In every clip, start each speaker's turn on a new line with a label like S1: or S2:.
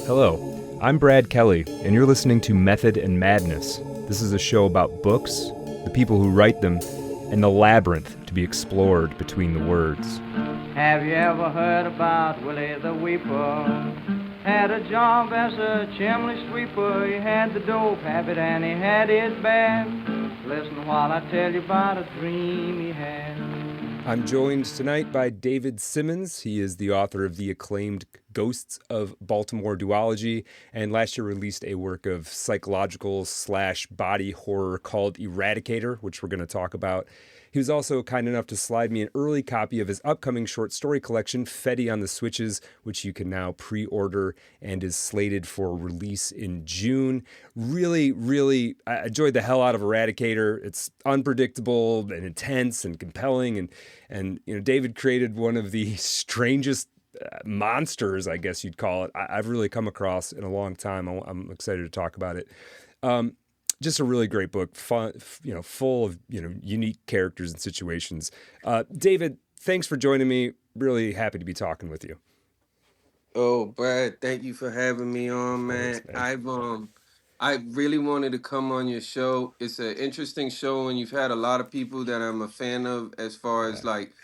S1: Hello, I'm Brad Kelly, and you're listening to Method and Madness. This is a show about books, the people who write them, and the labyrinth to be explored between the words.
S2: Have you ever heard about Willie the Weeper? Had a job as a chimney sweeper. He had the dope habit and he had his bad. Listen while I tell you about a dream he had.
S1: I'm joined tonight by David Simmons. He is the author of the acclaimed Ghosts of Baltimore duology, and last year released a work of psychological/body horror called ERADICATOR, which we're going to talk about. He was also kind enough to slide me an early copy of his upcoming short story collection, FETTY on the Switches, which you can now pre-order and is slated for release in June. Really, I enjoyed the hell out of ERADICATOR. It's unpredictable and intense and compelling, and you know, David created one of the strangest monsters, I guess you'd call it, I've really come across in a long time. I'm excited to talk about it. Just a really great book, fun, full of unique characters and situations. David, thanks for joining me. Really happy to be talking with you.
S3: Oh, Brad, thank you for having me on, man.
S1: Thanks, man.
S3: I really wanted to come on your show. It's an interesting show, and you've had a lot of people that I'm a fan of as far as like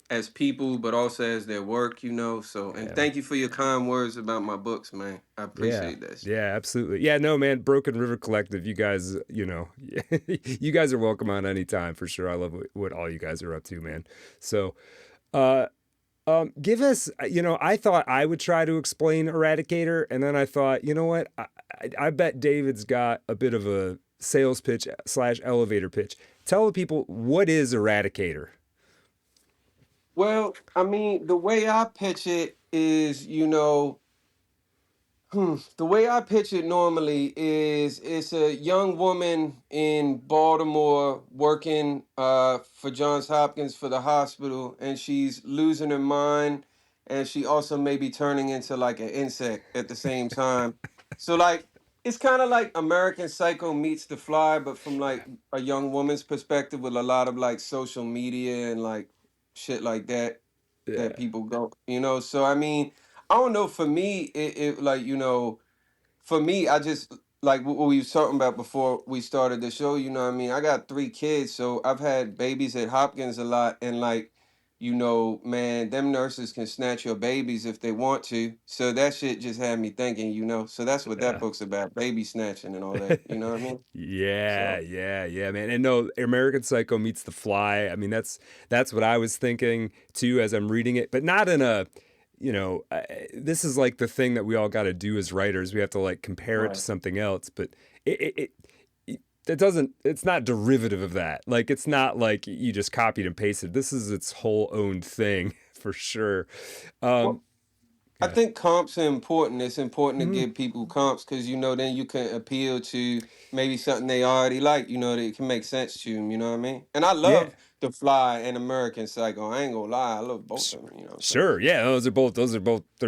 S3: as people, but also as their work, So, and thank you for your kind words about my books, man. I appreciate that.
S1: Yeah, absolutely. Yeah, no, man, Broken River Collective, you guys, you guys are welcome on anytime for sure. I love what all you guys are up to, man. So, give us, I thought I would try to explain ERADICATOR, and then I thought, you know what, I bet David's got a bit of a sales pitch / elevator pitch. Tell the people, what is ERADICATOR?
S3: Well, I mean, the way I pitch it is, the way I pitch it normally is it's a young woman in Baltimore working for Johns Hopkins for the hospital, and she's losing her mind, and she also may be turning into like an insect at the same time. So like it's kind of like American Psycho meets The Fly, but from like a young woman's perspective with a lot of like social media and like shit like that
S1: Yeah.
S3: that people go, So I mean, I don't know. For me, it like for me, I just like what we was talking about before we started the show. I mean, I got 3 kids, so I've had babies at Hopkins a lot, and like, man, them nurses can snatch your babies if they want to. So that shit just had me thinking, So that's what that book's about, baby snatching and all that. You know what I mean?
S1: Yeah,
S3: So
S1: man. And no, American Psycho meets The Fly. I mean, that's what I was thinking too as I'm reading it, but not in a, this is like the thing that we all got to do as writers. We have to like compare it to
S3: right.
S1: something else, but it doesn't, it's not derivative of that. Like, it's not like you just copied and pasted. This is its whole own thing for sure.
S3: Well, I
S1: Yeah.
S3: think comps are important. It's important to
S1: Mhm.
S3: give people comps because then you can appeal to maybe something they already like. That it can make sense to them. You know what I mean? And I
S1: Yeah.
S3: love The Fly and American Psycho. I ain't gonna lie, I love both of them. You know what I'm saying?
S1: Sure. Yeah. They're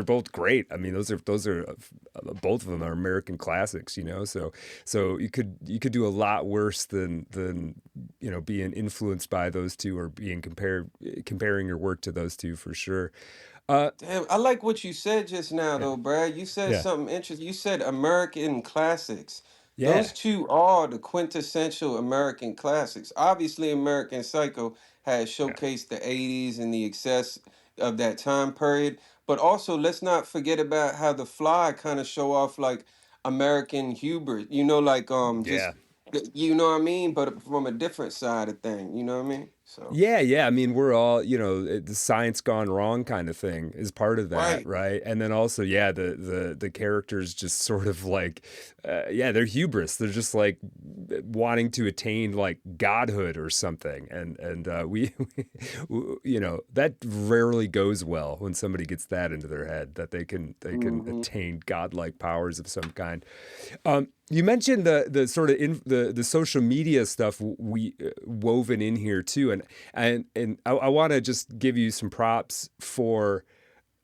S1: both great. I mean, those are both of them are American classics, so you could do a lot worse than being influenced by those two or being comparing your work to those two for sure.
S3: Damn, I like what you said just now,
S1: Yeah.
S3: though, Brad. You said
S1: Yeah.
S3: something interesting. You said American classics.
S1: Yeah.
S3: Those two are the quintessential American classics. Obviously, American Psycho has showcased the 80s and the excess of that time period. But also, let's not forget about how The Fly kind of show off like American hubris. Like just
S1: Yeah.
S3: you know what I mean, but from a different side of thing. You know what I mean? So
S1: Yeah. I mean, we're all, the science gone wrong kind of thing is part of that,
S3: right.
S1: right? And then also, yeah, the characters just sort of like, they're hubris. They're just like wanting to attain like godhood or something, and that rarely goes well when somebody gets that into their head that they can
S3: hmm
S1: attain godlike powers of some kind. You mentioned the sort of the social media stuff we woven in here too, and I want to just give you some props for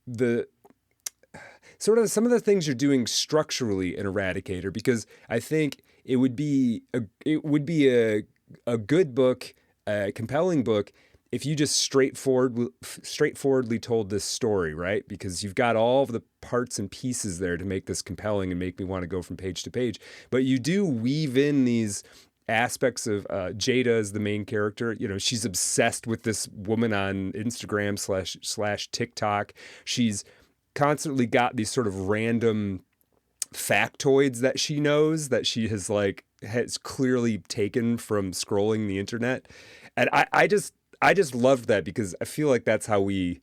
S1: the sort of some of the things you're doing structurally in ERADICATOR, because I think it would be a good book, a compelling book, if you just straightforwardly told this story, right? Because you've got all of the parts and pieces there to make this compelling and make me want to go from page to page. But you do weave in these aspects of Jada as the main character. You know, she's obsessed with this woman on Instagram slash TikTok. She's constantly got these sort of random factoids that she knows that she has clearly taken from scrolling the internet. And I just loved that because I feel like that's how we,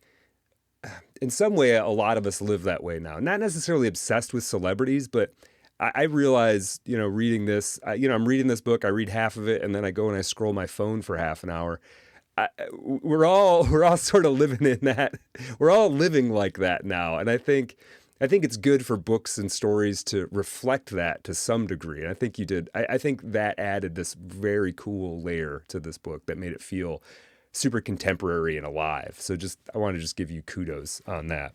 S1: in some way, a lot of us live that way now. Not necessarily obsessed with celebrities, but I realize, you know, reading this, I'm reading this book, I read half of it, and then I go and I scroll my phone for half an hour. We're all sort of living in that. We're all living like that now, and I think it's good for books and stories to reflect that to some degree. And I think you did. I think that added this very cool layer to this book that made it feel super contemporary and alive. So I want to just give you kudos on that.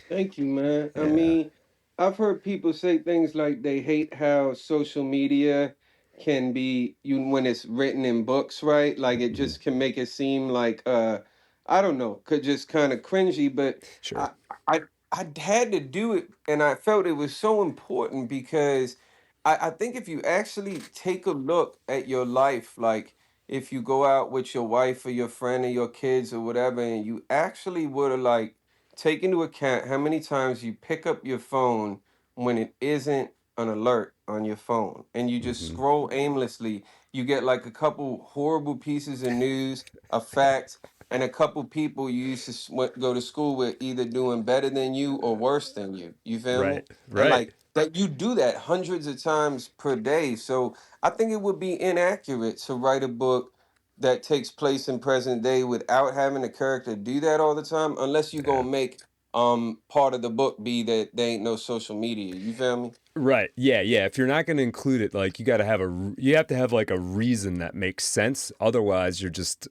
S3: Thank you, man. I
S1: Yeah,
S3: mean, I've heard people say things like they hate how social media can be you when it's written in books, right? Like it
S1: hmm,
S3: just can make it seem like I don't know, could just kind of cringy, but
S1: sure.
S3: I I I had to do it and I felt it was so important because I think if you actually take a look at your life, like if you go out with your wife or your friend or your kids or whatever, and you actually would have like take into account how many times you pick up your phone when it isn't an alert on your phone and you just
S1: Hmm.
S3: scroll aimlessly. You get like a couple horrible pieces of news, a fact, and a couple people you used to go to school with either doing better than you or worse than you. You feel me?
S1: Right,
S3: And
S1: right.
S3: like that, you do that hundreds of times per day. So I think it would be inaccurate to write a book that takes place in present day without having a character do that all the time, unless you
S1: Yeah.
S3: gonna make part of the book be that there ain't no social media. You feel me?
S1: Right. Yeah, yeah. If you're not going to include it, like you have to have like a reason that makes sense. Otherwise, you're just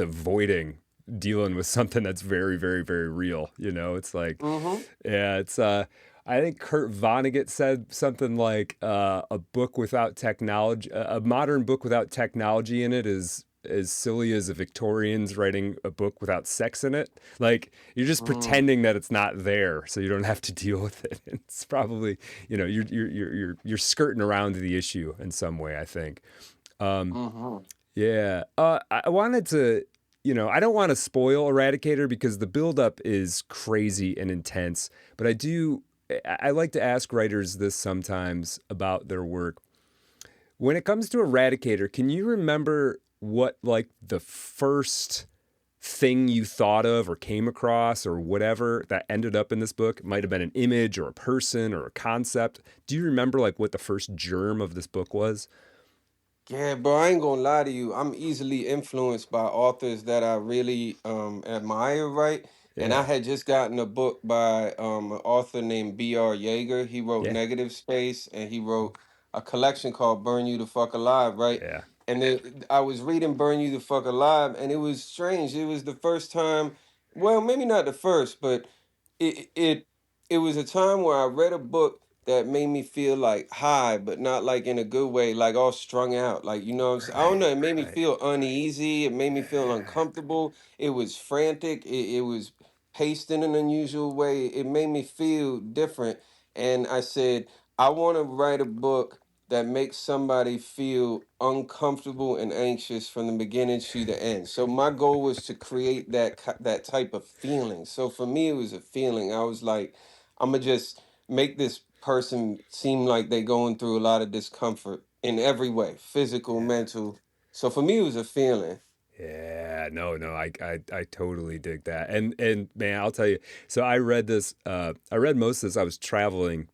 S1: avoiding dealing with something that's very, very, very real. You know, it's like,
S3: Mm-hmm.
S1: yeah, it's I think Kurt Vonnegut said something like a book without technology, a modern book without technology in it is as silly as a Victorian's writing a book without sex in it. Like you're just
S3: Mm,
S1: pretending that it's not there, so you don't have to deal with it. It's probably, you know, you're skirting around the issue in some way, I think. Um,
S3: mm-hmm.
S1: yeah. I wanted to, you know, I don't want to spoil Eradicator because the buildup is crazy and intense, but I like to ask writers this sometimes about their work. When it comes to Eradicator, can you remember what like the first thing you thought of or came across or whatever that ended up in this book? It might have been an image or a person or a concept. Do you remember like what the first germ of this book was?
S3: Yeah, bro, I ain't gonna lie to you. I'm easily influenced by authors that I really admire, right? And I
S1: Yeah.
S3: had just gotten a book by an author named B.R. Yeager. He wrote
S1: Yeah.
S3: Negative Space and he wrote a collection called Burn You the Fuck Alive, right?
S1: Yeah.
S3: And then I was reading Burn You the Fuck Alive and it was strange. It was the first time, well, maybe not the first, but it it it was a time where I read a book that made me feel like high, but not like in a good way, like all strung out. Like, you know what I'm saying? I don't know.
S1: Right.
S3: It made me
S1: Right.
S3: feel uneasy. It made me feel
S1: Yeah.
S3: uncomfortable. It was frantic. It was paced in an unusual way. It made me feel different. And I said, I want to write a book that makes somebody feel uncomfortable and anxious from the beginning to the end. So my goal was to create that type of feeling. So for me, it was a feeling. I was like, I'm gonna just make this person seem like they're going through a lot of discomfort in every way, physical,
S1: Yeah.
S3: mental. So for me, it was a feeling.
S1: Yeah, no, I totally dig that. And man, I'll tell you. So I read most of this. I was traveling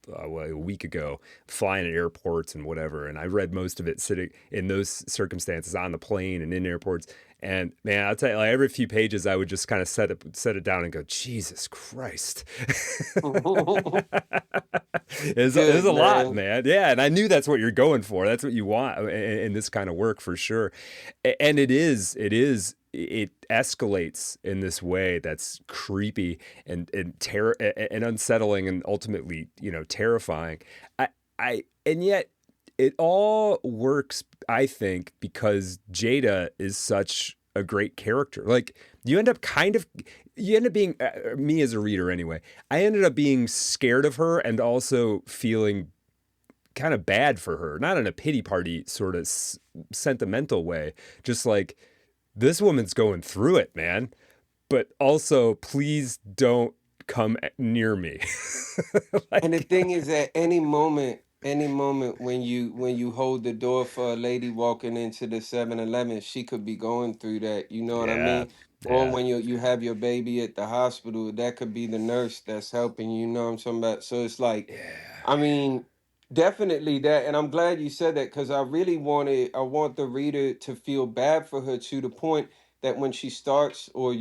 S1: well, a week ago, flying at airports and whatever, and I read most of it sitting in those circumstances on the plane and in airports. And man, I'll tell you, like every few pages, I would just kind of set it down and go, Jesus Christ. It's
S3: Good,
S1: a lot,
S3: man.
S1: man. Yeah, and I knew that's what you're going for. That's what you want in this kind of work for sure. And it escalates in this way that's creepy and unsettling and ultimately, you know, terrifying. I and yet it all works, I think, because Jada is such a great character. Like you end up kind of, you end up being me as a reader anyway. I ended up being scared of her and also feeling kind of bad for her, not in a pity party sort of sentimental way. Just like this woman's going through it, man. But also, please don't come near me.
S3: And the
S1: Like,
S3: thing is, at any moment when you hold the door for a lady walking into the 7-Eleven, she could be going through that. You know what I
S1: yeah,
S3: mean? Or
S1: yeah,
S3: when you have your baby at the hospital, that could be the nurse that's helping you. You know what I'm talking about? So it's like,
S1: yeah,
S3: I mean, definitely that. And I'm glad you said that because I want the reader to feel bad for her to the point that when she starts or,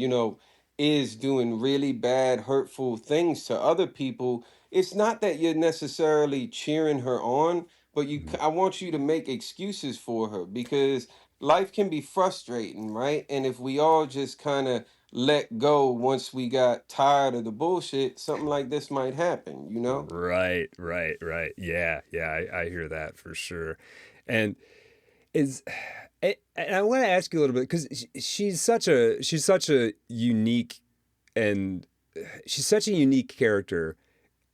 S3: is doing really bad, hurtful things to other people, it's not that you're necessarily cheering her on, but
S1: mhm,
S3: I want you to make excuses for her because life can be frustrating, right? And if we all just kind of let go once we got tired of the bullshit, something like this might happen, you know?
S1: right, right, right. Yeah, yeah, I hear that for sure. And is and I want to ask you a little bit because she's such a unique and she's such a unique character.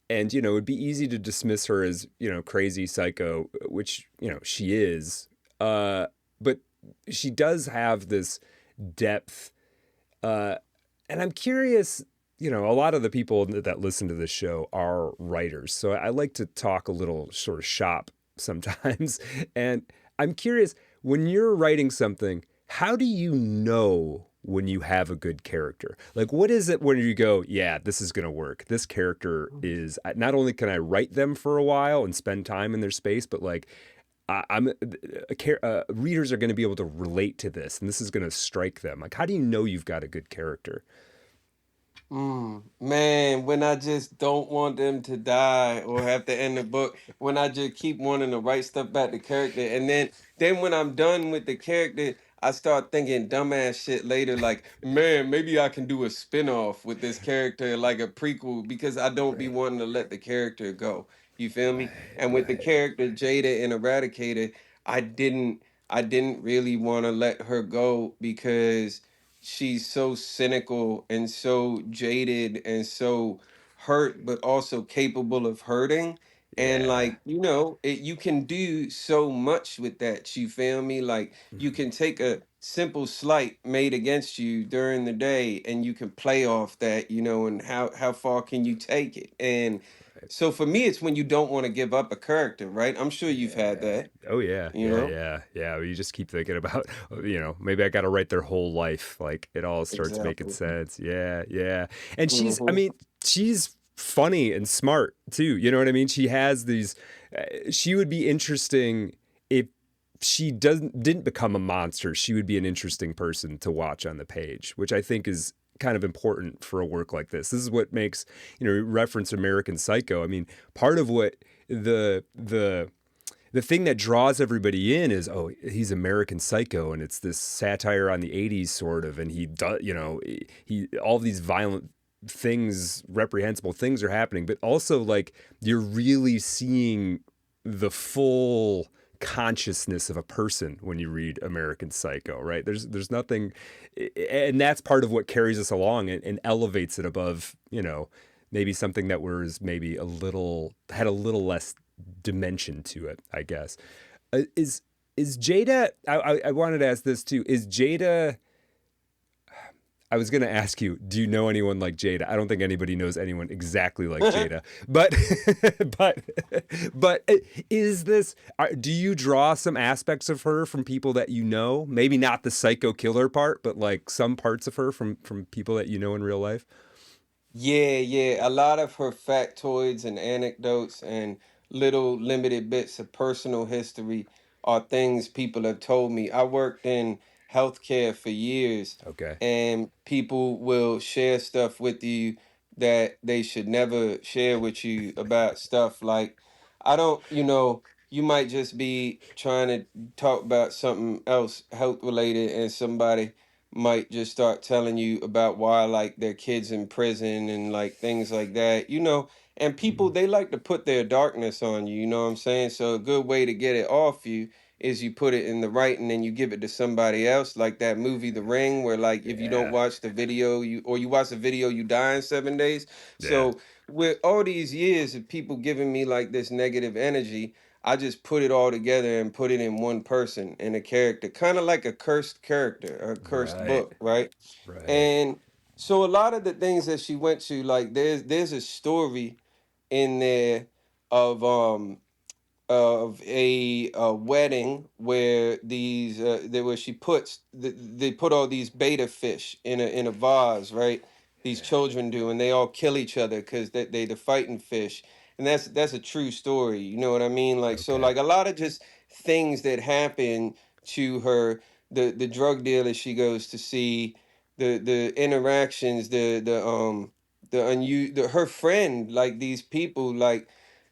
S1: And you know, it'd be easy to dismiss her as crazy psycho, which she is. But she does have this depth. Uh, and I'm curious. A lot of the people that listen to this show are writers, so I like to talk a little sort of shop sometimes. And I'm curious, when you're writing something, how do you know when you have a good character? Like, what is it when you go, yeah, this is going to work? This character is, not only can I write them for a while and spend time in their space, but like, readers are going to be able to relate to this and this is going to strike them. Like, how do you know you've got a good character?
S3: Man, when I just don't want them to die or have to end the book, when I just keep wanting to write stuff about the character, and then when I'm done with the character, I start thinking dumbass shit later, like, man, maybe I can do a spin-off with this character, like a prequel, because I don't be
S1: Right,
S3: wanting to let the character go. You feel me?
S1: right,
S3: And with the
S1: right.
S3: character Jada in Eradicator, I didn't I didn't really want to let her go because she's so cynical and so jaded and so hurt but also capable of hurting, and
S1: Yeah.
S3: like you can do so much with that, you feel me? Like you
S1: Mhm.
S3: can take a simple slight made against you during the day and you can play off that, and how far can you take it? And
S1: Right.
S3: so for me it's when you don't want to give up a character, right? I'm sure you've had
S1: Yeah.
S3: that,
S1: Oh yeah.
S3: you
S1: Yeah.
S3: know
S1: Yeah. Yeah. You just keep thinking about, maybe I got to write their whole life. Like it all starts making
S3: exactly.
S1: sense. Yeah. Yeah. And I
S3: Hmm.
S1: mean, she's funny and smart too. You know what I mean? She has these, she would be interesting if she didn't become a monster. She would be an interesting person to watch on the page, which I think is kind of important for a work like this. This is what makes, reference American Psycho. I mean, part of what the thing that draws everybody in is, oh, he's American Psycho and it's this satire on the 80s sort of, and he does, he all these violent things, reprehensible things are happening, but also like you're really seeing the full consciousness of a person when you read American Psycho, right? There's nothing, and that's part of what carries us along and elevates it above, maybe something that was maybe had a little less dimension to it, I guess. Is Jada? I wanted to ask this too. Is Jada? I was going to ask you, do you know anyone like Jada? I don't think anybody knows anyone exactly like Jada, but but but is this? Do you draw some aspects of her from people that you know? Maybe not the psycho killer part, but like some parts of her from people that you know in real life.
S3: Yeah, yeah. A lot of her factoids and anecdotes and little limited bits of personal history are things people have told me. I worked in healthcare for years,
S1: Okay.
S3: and people will share stuff with you that they should never share with you about stuff like, I don't, you might just be trying to talk about something else health related, and somebody might just start telling you about why like their kids in prison and like things like that, And people, they like to put their darkness on you, you know what I'm saying? So a good way to get it off you is you put it in the right and then you give it to somebody else, like that movie The Ring, where like if you don't
S1: Yeah.
S3: watch the video, you watch the video, you die in 7 days.
S1: Yeah.
S3: So with all these years of people giving me like this negative energy, I just put it all together and put it in one person in a character, kind of like a cursed character, a cursed
S1: Right.
S3: book, right?
S1: Right.
S3: And so a lot of the things that she went to, like there's a story in there of a wedding where where she puts they put all these beta fish in a vase, right? These children do, and they all kill each other because they the fighting fish, and that's a true story. You know what I mean? Like so,
S1: Okay.
S3: like a lot of just things that happen to her, the drug dealer she goes to see, the interactions, her friend, like these people, like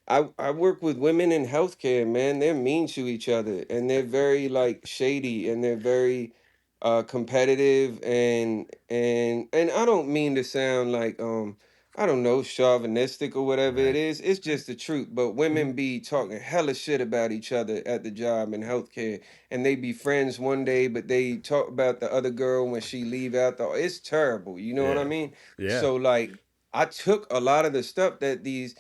S3: I work with women in healthcare, man. They're mean to each other and they're very like shady and they're very competitive and I don't mean to sound like I don't know, chauvinistic or whatever it
S1: Right.
S3: is. It's just the truth. But
S1: Mhm.
S3: women be talking hella shit about each other at the job in healthcare. And they be friends one day, but they talk about the other girl when she leave out the it's terrible. You know what I
S1: Yeah.
S3: mean?
S1: Yeah.
S3: So like I took a lot of the stuff that these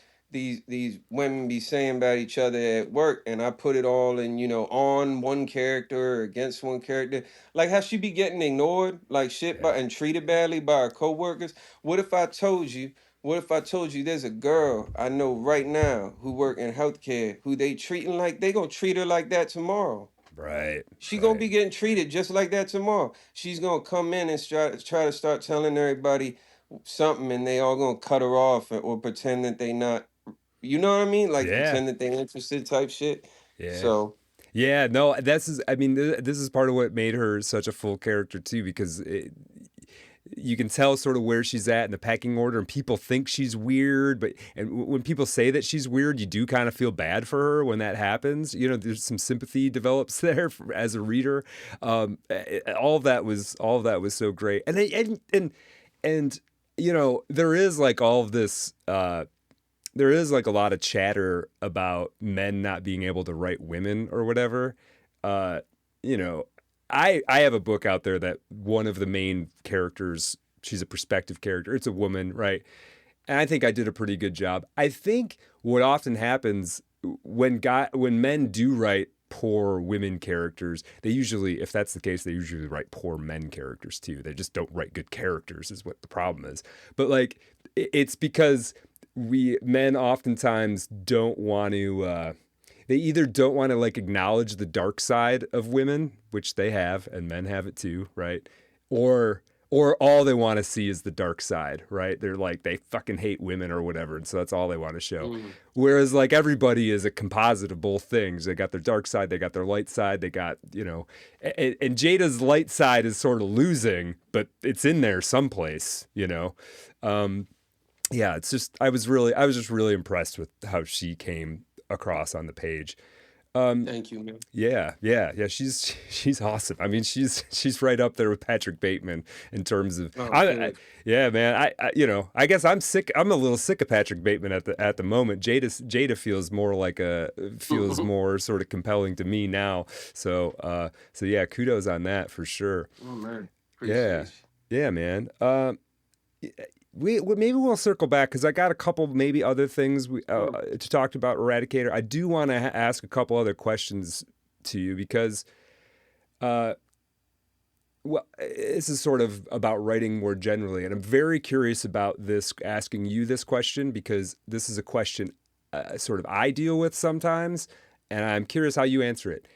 S3: women be saying about each other at work and I put it all in, on one character or against one character. Like how she be getting ignored like shit
S1: Yeah.
S3: by and treated badly by her coworkers. What if I told you, what if I told you there's a girl I know right now who work in healthcare who they treating like they gonna treat her like that tomorrow?
S1: Right.
S3: She gonna
S1: Right.
S3: be getting treated just like that tomorrow. She's gonna come in and try to start telling everybody something and they all gonna cut her off or pretend that they not, you know what I mean? Like
S1: Yeah.
S3: pretend that they interested type shit.
S1: Yeah.
S3: So
S1: Yeah, no, this is, I mean, this is part of what made her such a full character too, because you can tell sort of where she's at in the pecking order, and people think she's weird, but when people say that she's weird, you do kind of feel bad for her when that happens. You know, there's some sympathy develops there as a reader. All of that was so great, and you know, there is like all of this. There is like a lot of chatter about men not being able to write women or whatever. Uh, you know, I have a book out there that one of the main characters, she's a perspective character. It's a woman, right? And I think I did a pretty good job. I think what often happens when men do write poor women characters, they usually, if that's the case, they usually write poor men characters too. They just don't write good characters, is what the problem is. But like, it's because we men oftentimes don't want to. They either don't want to like acknowledge the dark side of women, which they have, and men have it too, right? Or all they want to see is the dark side, right? They're like they fucking hate women or whatever, and so that's all they want to show.
S3: mm,
S1: Whereas like everybody is a composite of both things. They got their dark side, they got their light side, they got, you know, and Jada's light side is sort of losing, but it's in there someplace, you know. Um, yeah, it's just I was just really impressed with how she came across on the page.
S3: thank you, man.
S1: Yeah. She's awesome. I mean, she's right up there with Patrick Bateman in terms of.
S3: Oh, good.
S1: Yeah, man. You know, I guess I'm sick. I'm a little sick of Patrick Bateman at the moment. Jada feels more sort of compelling to me now. So yeah, kudos on that for sure.
S3: Oh man,
S1: Yeah,
S3: appreciate
S1: yeah, man. We maybe we'll circle back because I got a couple maybe other things
S3: you.
S1: to talk about Eradicator. I do want to ask a couple other questions to you because, uh, well, this is sort of about writing more generally, and I'm very curious about this. Asking you this question because this is a question sort of I deal with sometimes, and I'm curious how you answer it.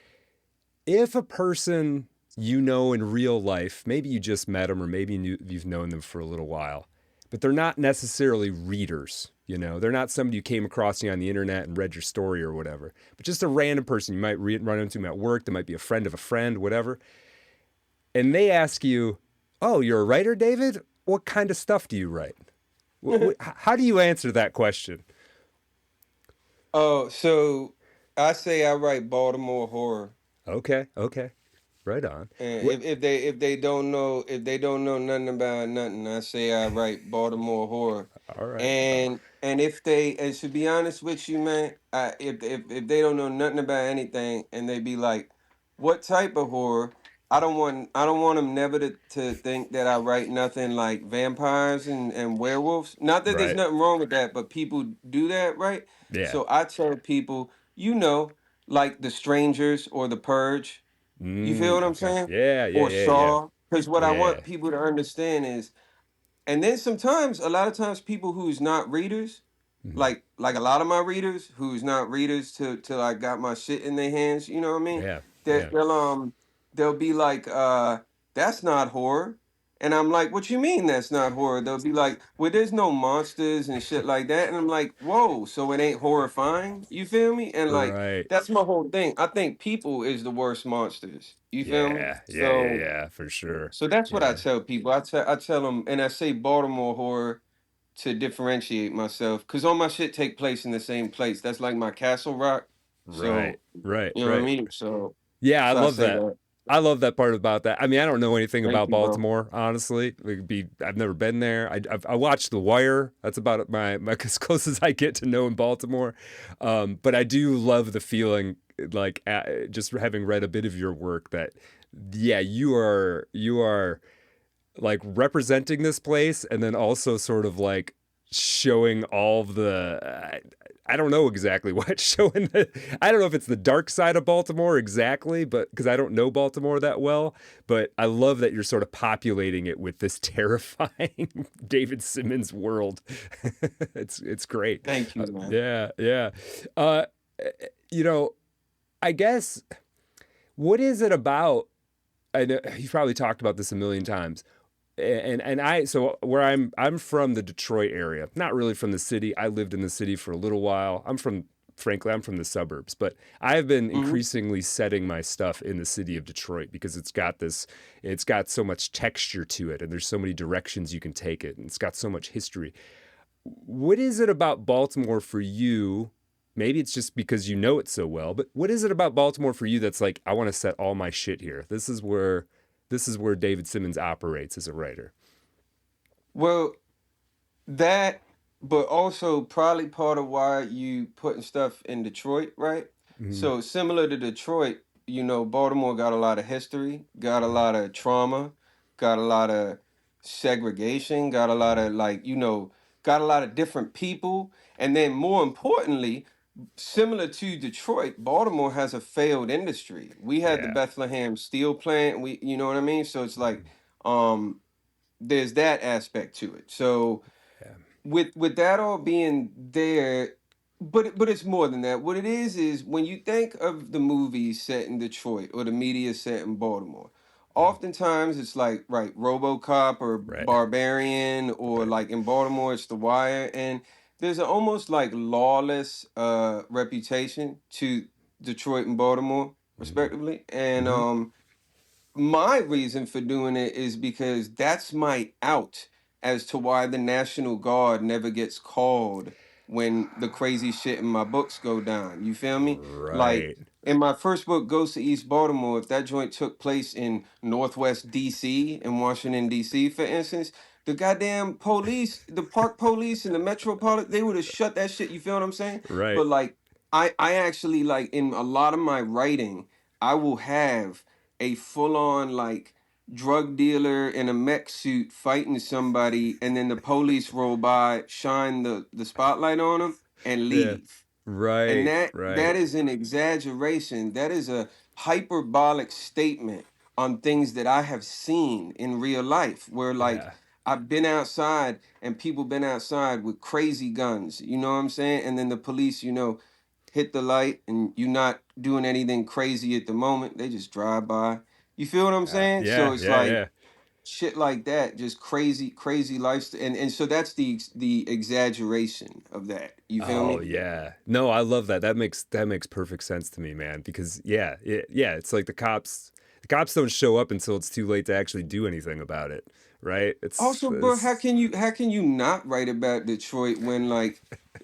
S1: If a person you know in real life, maybe you just met them or maybe you've known them for a little while, but they're not necessarily readers. You know, they're not somebody you came across on the internet and read your story or whatever, but just a random person you might run into them at work. That might be a friend of a friend, whatever. And they ask you, "Oh, you're a writer, David? What kind of stuff do you write?" How do you answer that question?
S3: Oh, so I say I write Baltimore horror.
S1: Okay, Right on.
S3: And
S1: What?
S3: if they don't know nothing about nothing, I say I write Baltimore horror.
S1: All right.
S3: And if they and to be honest with you, man, if they don't know nothing about anything and they be like, what type of horror? I don't want them never to think that I write nothing like vampires and werewolves. Not that there's
S1: Right.
S3: nothing wrong with that, but people do that, right?
S1: Yeah.
S3: So I tell people, like The Strangers or The Purge. You feel what I'm
S1: Okay.
S3: saying?
S1: Yeah. Yeah.
S3: Or
S1: Yeah. Yeah.
S3: Saw. Because what I
S1: Yeah.
S3: want people to understand is, and then sometimes, a lot of times, people who's not readers,
S1: Mhm.
S3: like a lot of my readers who's not readers till I got my shit in their hands. You know what I mean?
S1: Yeah.
S3: That
S1: Yeah.
S3: they'll be like, that's not horror. And I'm like, what you mean that's not horror? They'll be like, well, there's no monsters and shit like that. And I'm like, whoa, so it ain't horrifying? You feel me? And like,
S1: Right.
S3: that's my whole thing. I think people is the worst monsters. You feel me?
S1: Yeah. Yeah. Yeah.
S3: So
S1: Yeah. For sure.
S3: so that's what I
S1: Yeah.
S3: tell people. I tell them, and I say Baltimore horror to differentiate myself, because all my shit take place in the same place. That's like my Castle Rock.
S1: Right.
S3: So
S1: Right.
S3: you know what I
S1: Right.
S3: mean. So
S1: Yeah, I
S3: I
S1: love
S3: say
S1: that.
S3: that.
S1: I love that part about that. I mean, I don't know anything
S3: Thank
S1: about
S3: you, bro.
S1: Baltimore, honestly. I've never been there. I watched The Wire. That's about my as close as I get to knowing Baltimore. But I do love the feeling, like just having read a bit of your work, that yeah, you are like representing this place, and then also sort of like showing all of the I don't know exactly what showing I don't know if it's the dark side of Baltimore exactly, but because I don't know Baltimore that well, but I love that you're sort of populating it with this terrifying David Simmons world. It's great.
S3: Thank you, man.
S1: Yeah, yeah. Uh, you know, I guess, what is it about? I know you've probably talked about this a million times, and I so where I'm from the Detroit area, not really from the city. I lived in the city for a little while. Frankly, I'm from the suburbs, but I've been
S3: Hmm.
S1: increasingly setting my stuff in the city of Detroit because it's got so much texture to it, and there's so many directions you can take it, and it's got so much history. What is it about Baltimore for you? Maybe it's just because you know it so well, but what is it about Baltimore for you that's like, I want to set all my shit here? This is where David Simmons operates as a writer.
S3: Well, that, but also probably part of why you putting stuff in Detroit, right?
S1: Mm-hmm.
S3: So similar to Detroit, Baltimore got a lot of history, got a lot of trauma, got a lot of segregation, got a lot
S1: Mm-hmm.
S3: of got a lot of different people, and then more importantly, similar to Detroit, Baltimore has a failed industry. We had the
S1: Yeah.
S3: Bethlehem steel plant, you know what I mean? So it's like um there's that aspect to it. So
S1: Yeah.
S3: with that all being there, but it's more than that. What it is when you think of the movies set in Detroit or the media set in Baltimore,
S1: Mhm.
S3: oftentimes it's like, right, RoboCop or
S1: Right.
S3: Barbarian, or
S1: Right.
S3: like in Baltimore it's The Wire, and there's an almost like lawless reputation to Detroit and Baltimore
S1: Mm-hmm.
S3: respectively. And
S1: Mm-hmm.
S3: my reason for doing it is because that's my out as to why the National Guard never gets called when the crazy shit in my books go down. You feel me? Like
S1: Right.
S3: in my first book, Ghost of East Baltimore, if that joint took place in Northwest DC, in Washington, DC, for instance, the goddamn police, the park police and the metropolitan, they would have shut that shit. You feel what I'm saying?
S1: Right.
S3: But like I actually, like, in a lot of my writing, I will have a full on like drug dealer in a mech suit fighting somebody, and then the police roll by, shine the spotlight on them, and
S1: Yeah.
S3: leave. And
S1: Right.
S3: that
S1: Right.
S3: is an exaggeration. That is a hyperbolic statement on things that I have seen in real life, where like
S1: Yeah.
S3: I've been outside and people been outside with crazy guns, you know what I'm saying? And then the police, hit the light and you're not doing anything crazy at the moment. They just drive by. You feel what I'm
S1: Yeah.
S3: saying? So
S1: Yeah.
S3: it's
S1: Yeah.
S3: like
S1: Yeah.
S3: shit like that, just crazy, crazy lifestyle. And so that's the exaggeration of that. You feel
S1: Oh
S3: me?
S1: yeah. No, I love that. That makes perfect sense to me, man. Because yeah, it's like the cops don't show up until it's too late to actually do anything about it, right? It's
S3: Also, bro,
S1: it's
S3: how can you not write about Detroit when like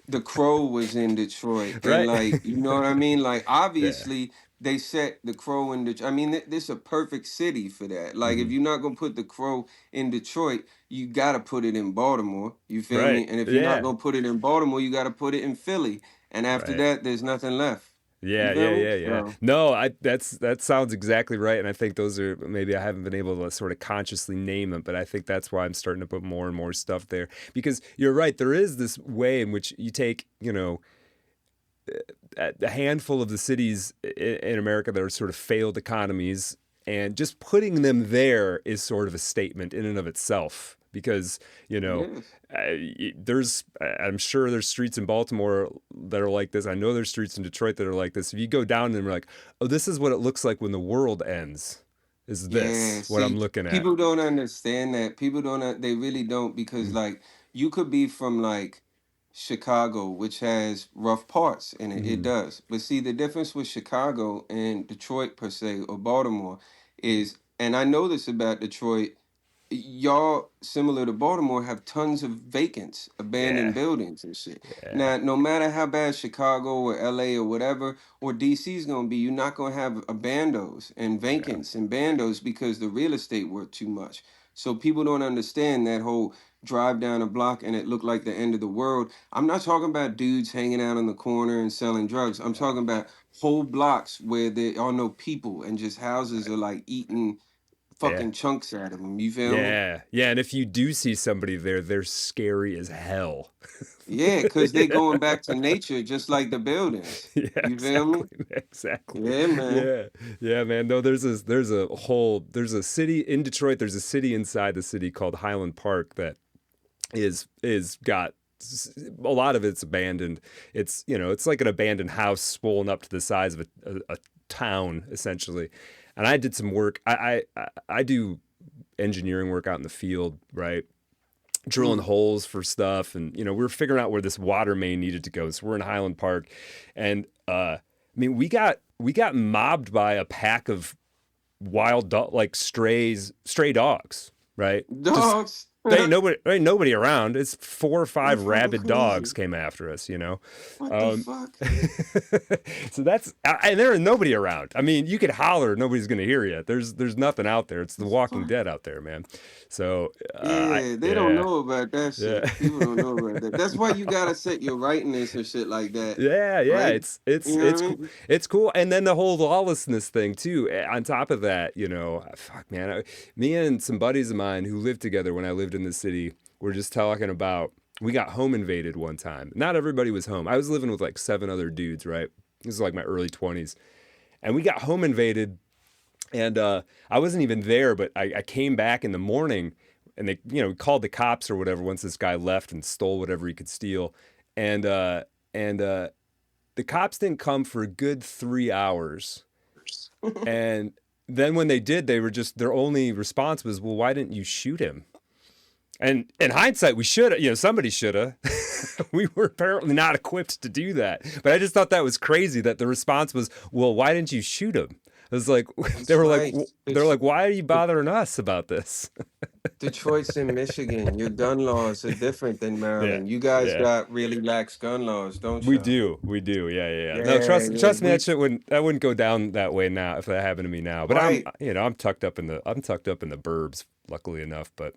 S3: The Crow was in Detroit, and
S1: right.
S3: like, you know what I mean? Like
S1: Yeah.
S3: obviously they set the Crow in Detroit. I mean, this is a perfect city for that. Like, if
S1: Hmm.
S3: you're not gonna put the Crow in Detroit, you gotta put it in Baltimore. You feel
S1: Right.
S3: me? And if you're not
S1: Yeah.
S3: gonna put it in Baltimore, you gotta put it in Philly. And after
S1: Right.
S3: that, there's nothing left. You
S1: Yeah,
S3: feel
S1: yeah,
S3: me?
S1: yeah, yeah.
S3: So
S1: No, that sounds exactly right, and I think those are maybe I haven't been able to sort of consciously name them, but I think that's why I'm starting to put more and more stuff there because you're right. There is this way in which you take, a handful of the cities in America that are sort of failed economies, and just putting them there is sort of a statement in and of itself. Because
S3: yes.
S1: I'm sure there's streets in Baltimore that are like this. I know there's streets in Detroit that are like this. If you go down and we're like, oh, this is what it looks like when the world ends. Is
S3: Yeah,
S1: this what I'm
S3: see,
S1: looking at?
S3: people don't understand that. People don't, they really don't, because
S1: Mm-hmm.
S3: like you could be from like Chicago, which has rough parts in it. It
S1: Mm-hmm.
S3: does. But see, the difference with Chicago and Detroit per se, or Baltimore, is, and I know this about Detroit, y'all similar to Baltimore have tons of vacants, abandoned
S1: Yeah,
S3: buildings and shit.
S1: yeah,
S3: Now, no matter how bad Chicago or LA or whatever or DC is gonna be, you're not gonna have abandos and
S1: yeah,
S3: vacants and bandos because the real estate worth too much. So people don't understand that whole drive down a block and it looked like the end of the world. I'm not talking about dudes hanging out on the corner and selling drugs. I'm
S1: yeah.
S3: talking about whole blocks where there are no people and just houses
S1: Right.
S3: are like eating
S1: Yeah.
S3: fucking chunks out of them. You feel me?
S1: Yeah, yeah, and if you do see somebody there, they're scary as hell.
S3: Yeah, because they
S1: Yeah.
S3: going back to nature just like the buildings.
S1: Yeah,
S3: You feel me?
S1: exactly, exactly.
S3: Yeah, man.
S1: Yeah, yeah, man. No, there's a city in Detroit. There's a city inside the city called Highland Park that is got a lot of it's abandoned. It's like an abandoned house swollen up to the size of a town essentially. And I did some work. I do engineering work out in the field, right? Drilling
S3: Mm.
S1: holes for stuff, and we were figuring out where this water main needed to go. So we're in Highland Park, and I mean we got mobbed by a pack of like stray dogs, right? Just
S3: Dogs.
S1: there ain't nobody around. It's 4 or 5
S3: That's fucking
S1: rabid dogs
S3: crazy.
S1: came after us.
S3: What the
S1: Um,
S3: fuck?
S1: so and there is nobody around. I mean, you could holler, nobody's gonna hear you. There's nothing out there. It's the
S3: The
S1: Walking
S3: fuck?
S1: Dead out there, man. So
S3: Yeah, they don't
S1: yeah,
S3: know about that
S1: yeah.
S3: shit. People don't know about that. That's why you gotta set your rightness and shit like that,
S1: Yeah, yeah,
S3: right?
S1: it's
S3: You
S1: it's
S3: know
S1: it's
S3: what I
S1: cool.
S3: mean?
S1: It's cool, and then the whole lawlessness thing too. On top of that, fuck, man, me and some buddies of mine who lived together when I lived in the city were just talking about we got home invaded one time. Not everybody was home. I was living with like 7 other dudes, right? This is like my early 20s, and we got home invaded, and I wasn't even there, but I came back in the morning, and they called the cops or whatever once this guy left and stole whatever he could steal, and the cops didn't come for a good 3 hours. And then when they did, their only response was, well, why didn't you shoot him? And in hindsight, we should have, somebody should have. We were apparently not equipped to do that. But I just thought that was crazy that the response was, well, why didn't you shoot him? It was like, they
S3: That's
S1: were like,
S3: right.
S1: they're like, why are you bothering us about this?
S3: Detroit's in Michigan. Your gun laws are different than
S1: Yeah,
S3: Maryland. You guys
S1: yeah.
S3: got really lax gun laws, don't
S1: We
S3: y'all?
S1: do, we do, yeah, yeah, yeah. No,
S3: Yeah, yeah.
S1: trust me,
S3: We
S1: that wouldn't go down that way now if that happened to me now. But
S3: right.
S1: I'm tucked up I'm tucked up in the burbs, luckily enough. But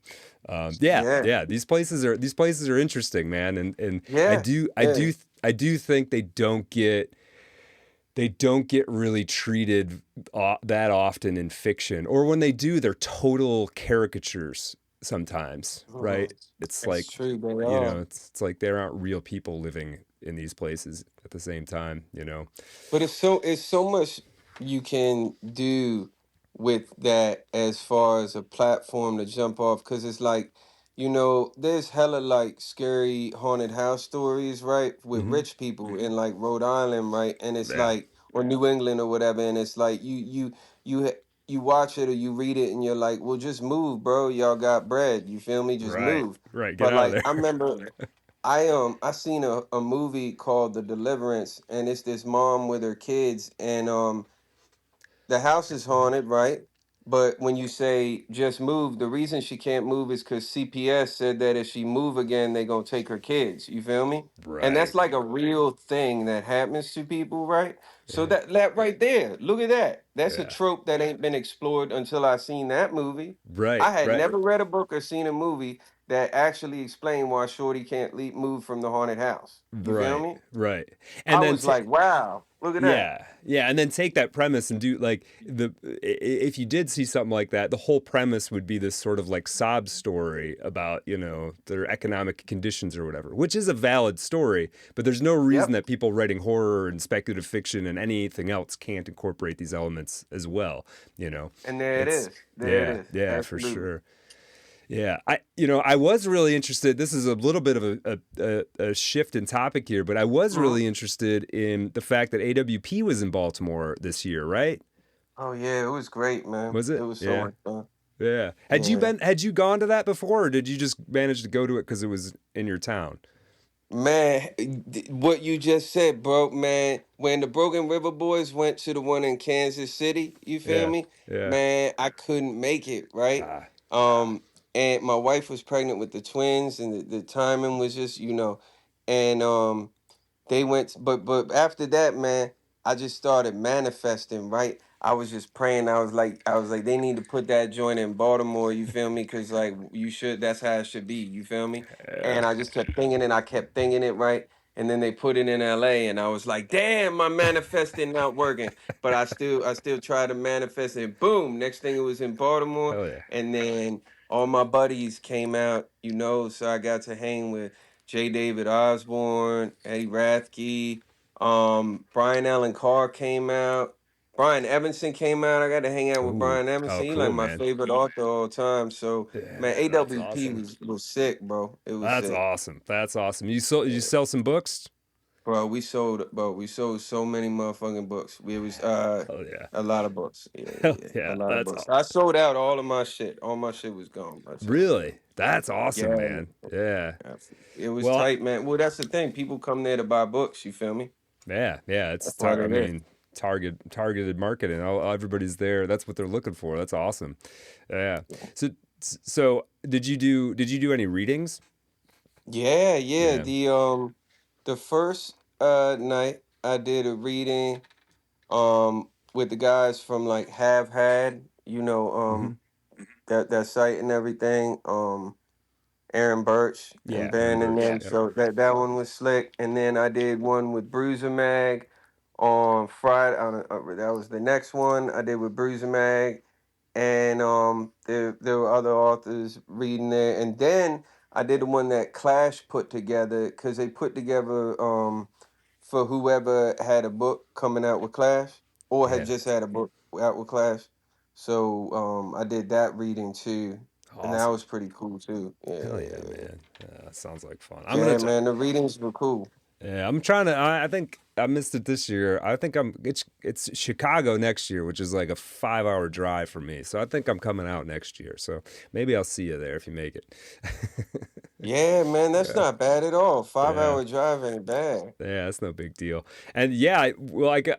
S1: yeah,
S3: Yeah.
S1: yeah, these places are interesting, man, and
S3: Yeah. Yeah.
S1: I do think they don't get really treated that often in fiction, or when they do, they're total caricatures sometimes,
S3: Mhm.
S1: right? It's
S3: That's
S1: like,
S3: true, they are.
S1: it's like there aren't real people living in these places at the same time.
S3: But it's so much you can do with that as far as a platform to jump off, because it's like, there's hella like scary haunted house stories, right? With
S1: Hmm.
S3: rich people in like Rhode Island, right? And it's
S1: Yeah.
S3: like, or New England or whatever, and it's like you watch it or you read it and you're like, well, just move, bro. Y'all got bread. You feel me? Just
S1: Right.
S3: move.
S1: Right. Get
S3: But
S1: out of
S3: like
S1: there.
S3: I remember I seen a movie called The Deliverance, and it's this mom with her kids, and the house is haunted, right? But when you say just move, the reason she can't move is because CPS said that if she move again, they gonna take her kids. You feel me? And that's
S1: Right.
S3: like a real thing that happens to people, right? So
S1: Yeah.
S3: that right there, look at that. That's a
S1: Yeah.
S3: trope that ain't been explored until I seen that movie.
S1: Right.
S3: I had
S1: Right.
S3: never read a book or seen a movie that actually explained why Shorty can't leave, move from the haunted house. You feel
S1: Right.
S3: me?
S1: Right.
S3: I
S1: And then
S3: was like, wow, look at that.
S1: yeah, yeah, and then take that premise and do like if you did see something like that, the whole premise would be this sort of like sob story about, their economic conditions or whatever, which is a valid story, but there's no reason
S3: Yep.
S1: that people writing horror and speculative fiction and anything else can't incorporate these elements as well, you know.
S3: And there it
S1: It's
S3: is. There it
S1: yeah,
S3: is.
S1: yeah, for
S3: Absolutely.
S1: sure. Yeah, I was really interested. This is a little bit of a shift in topic here, but I was
S3: Mhm.
S1: really interested in the fact that AWP was in Baltimore this year, right?
S3: Oh yeah, it was great, man.
S1: Was
S3: It
S1: it?
S3: was so
S1: Yeah,
S3: much fun.
S1: yeah.
S3: Yeah.
S1: Had you gone to that before, or did you just manage to go to it because it was in your town?
S3: Man, what you just said, bro, man, when the Broken River Boys went to the one in Kansas City, you feel
S1: Yeah,
S3: me?
S1: yeah.
S3: Man, I couldn't make it, right?
S1: Ah,
S3: Um, and my wife was pregnant with the twins, and the timing was just, and they went, but after that, man, I just started manifesting, right? I was just praying. I was like, they need to put that joint in Baltimore. You feel me? Because like you should. That's how it should be. You feel me?
S1: yeah.
S3: And I just kept thinking it. I kept thinking it, right? And then they put it in LA, and I was like, damn, my manifesting not working. But I still tried to manifest it. Boom. Next thing it was in Baltimore,
S1: Hell yeah.
S3: and then all my buddies came out. So I got to hang with J. David Osborne, Eddie Rathke, Brian Allen Carr came out. Brian Evanson came out. I got to hang out with
S1: Ooh,
S3: Brian
S1: oh,
S3: Evanson. He like
S1: cool,
S3: my
S1: man.
S3: favorite author of all time. So man,
S1: Yeah, that's
S3: AWP
S1: awesome.
S3: was sick, bro. It was
S1: That's
S3: sick.
S1: awesome. That's awesome. You sell some books?
S3: Bro, we sold so many motherfucking books. We was
S1: Hell yeah.
S3: a lot of books. Yeah,
S1: Hell
S3: yeah, a
S1: yeah.
S3: lot of
S1: That's
S3: books. I sold out all of my shit. All my shit was gone, bro. So
S1: really, that's awesome,
S3: yeah,
S1: man. Yeah.
S3: it was
S1: Well,
S3: tight, man. Well, that's the thing. People come there to buy books. You feel me?
S1: yeah, yeah.
S3: That's what
S1: I
S3: it is.
S1: mean, targeted marketing. Everybody's there. That's what they're looking for. That's awesome. Yeah. So did you do any readings?
S3: Yeah, yeah.
S1: Yeah.
S3: The first night I did a reading with the guys from like Have Had,
S1: Hmm.
S3: that site and everything. Aaron Birch and
S1: Yeah. Aaron
S3: Ben and
S1: Birch.
S3: them.
S1: Yep.
S3: So that one was slick. And then I did one with Bruiser Mag on Friday. That was the next one I did with Bruiser Mag, and there were other authors reading there. And then I did the one that Clash put together because they put together for whoever had a book coming out with Clash or had
S1: Yeah.
S3: just had a book out with Clash. So I did that reading too, and that
S1: Awesome.
S3: was pretty cool too. Yeah,
S1: Hell
S3: yeah,
S1: yeah,
S3: yeah.
S1: man. Sounds like fun.
S3: Yeah, man, the readings were cool.
S1: Yeah, I'm trying to. I think I missed it this year. I think it's Chicago next year, which is like a 5 hour drive for me. So I think I'm coming out next year. So maybe I'll see you there if you make it.
S3: Yeah, man, that's
S1: Yeah,
S3: not bad at all. five
S1: yeah,
S3: hour drive ain't bad.
S1: yeah. That's no big deal. And yeah,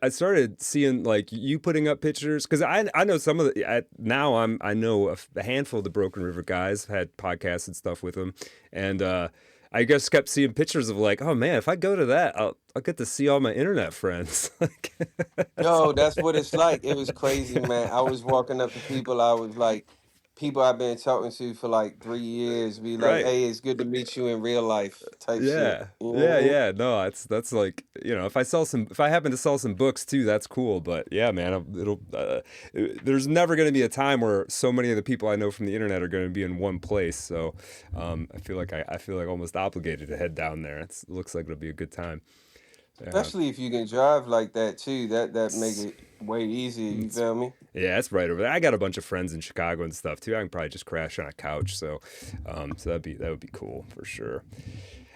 S1: I started seeing like you putting up pictures because I know some of the now I know a handful of the Broken River guys had podcasts and stuff with them, and I just kept seeing pictures of like, oh man, if I go to that, I'll get to see all my internet friends. Like, that's
S3: Yo,
S1: all.
S3: that's what it's like. It was crazy, man. I was walking up to people. I was like, people I've been talking to for like 3 years. Be like,
S1: Right.
S3: hey, it's good to meet you in real life, type shit.
S1: Yeah.
S3: You know what
S1: Yeah,
S3: I mean?
S1: yeah. No, that's like, if I happen to sell some books too, that's cool. But yeah, man, there's never going to be a time where so many of the people I know from the internet are going to be in one place. So, I feel like almost obligated to head down there. It looks like it'll be a good time. Yeah.
S3: Especially if you can drive like that too. That make
S1: It's,
S3: it way easier. You
S1: it's,
S3: feel me?
S1: yeah, it's right over there. I got a bunch of friends in Chicago and stuff too. I can probably just crash on a couch. So that would be cool for sure.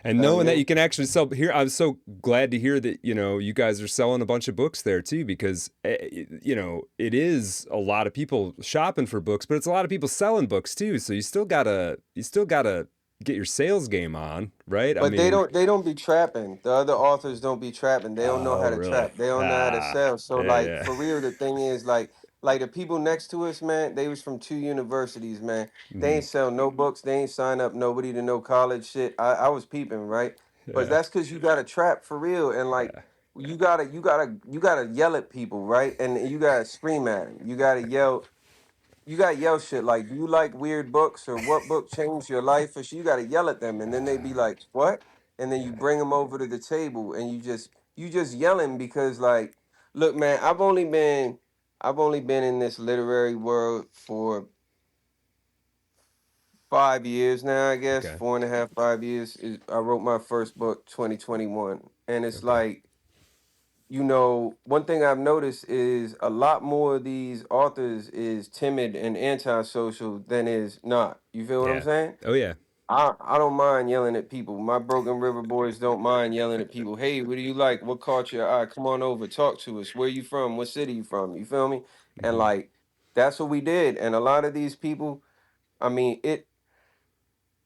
S1: And
S3: Hell
S1: knowing that
S3: yeah.
S1: you can actually sell here, I'm so glad to hear that you guys are selling a bunch of books there too, because it is a lot of people shopping for books, but it's a lot of people selling books too. So you still gotta get your sales game on, right? I
S3: But they
S1: mean,
S3: don't be trapping. The other authors don't be trapping. They don't know
S1: oh
S3: how to
S1: really?
S3: trap. They don't know how to
S1: Ah,
S3: sell. So
S1: yeah,
S3: like
S1: yeah,
S3: for real, the thing is like Like the people next to us, man, they was from 2 universities, man. They
S1: Hmm.
S3: ain't sell no books. They ain't sign up nobody to no college shit. I was peeping, right? But
S1: Yeah.
S3: that's because you got to trap for real, and like
S1: Yeah.
S3: you gotta yell at people, right? And you gotta scream at them. You gotta yell shit like, "Do you like weird books?" or "What book changed your life?" or shit. You gotta yell at them, and then they be like, "What?" And then you
S1: Yeah.
S3: bring them over to the table, and you just yelling because like, look, man, I've only been in this literary world for 5 years now, I guess
S1: Okay.
S3: 4.5, 5 years. I wrote my first book 2021, and it's
S1: Okay.
S3: like, one thing I've noticed is a lot more of these authors is timid and antisocial than is not. You feel what I'm
S1: Yeah.
S3: saying?
S1: Oh yeah.
S3: I don't mind yelling at people. My Broken River boys don't mind yelling at people. Hey, what do you like? What caught your eye? Come on over, talk to us. Where you from? What city you from? You feel me? And
S1: Hmm.
S3: like that's what we did. And a lot of these people, I mean, it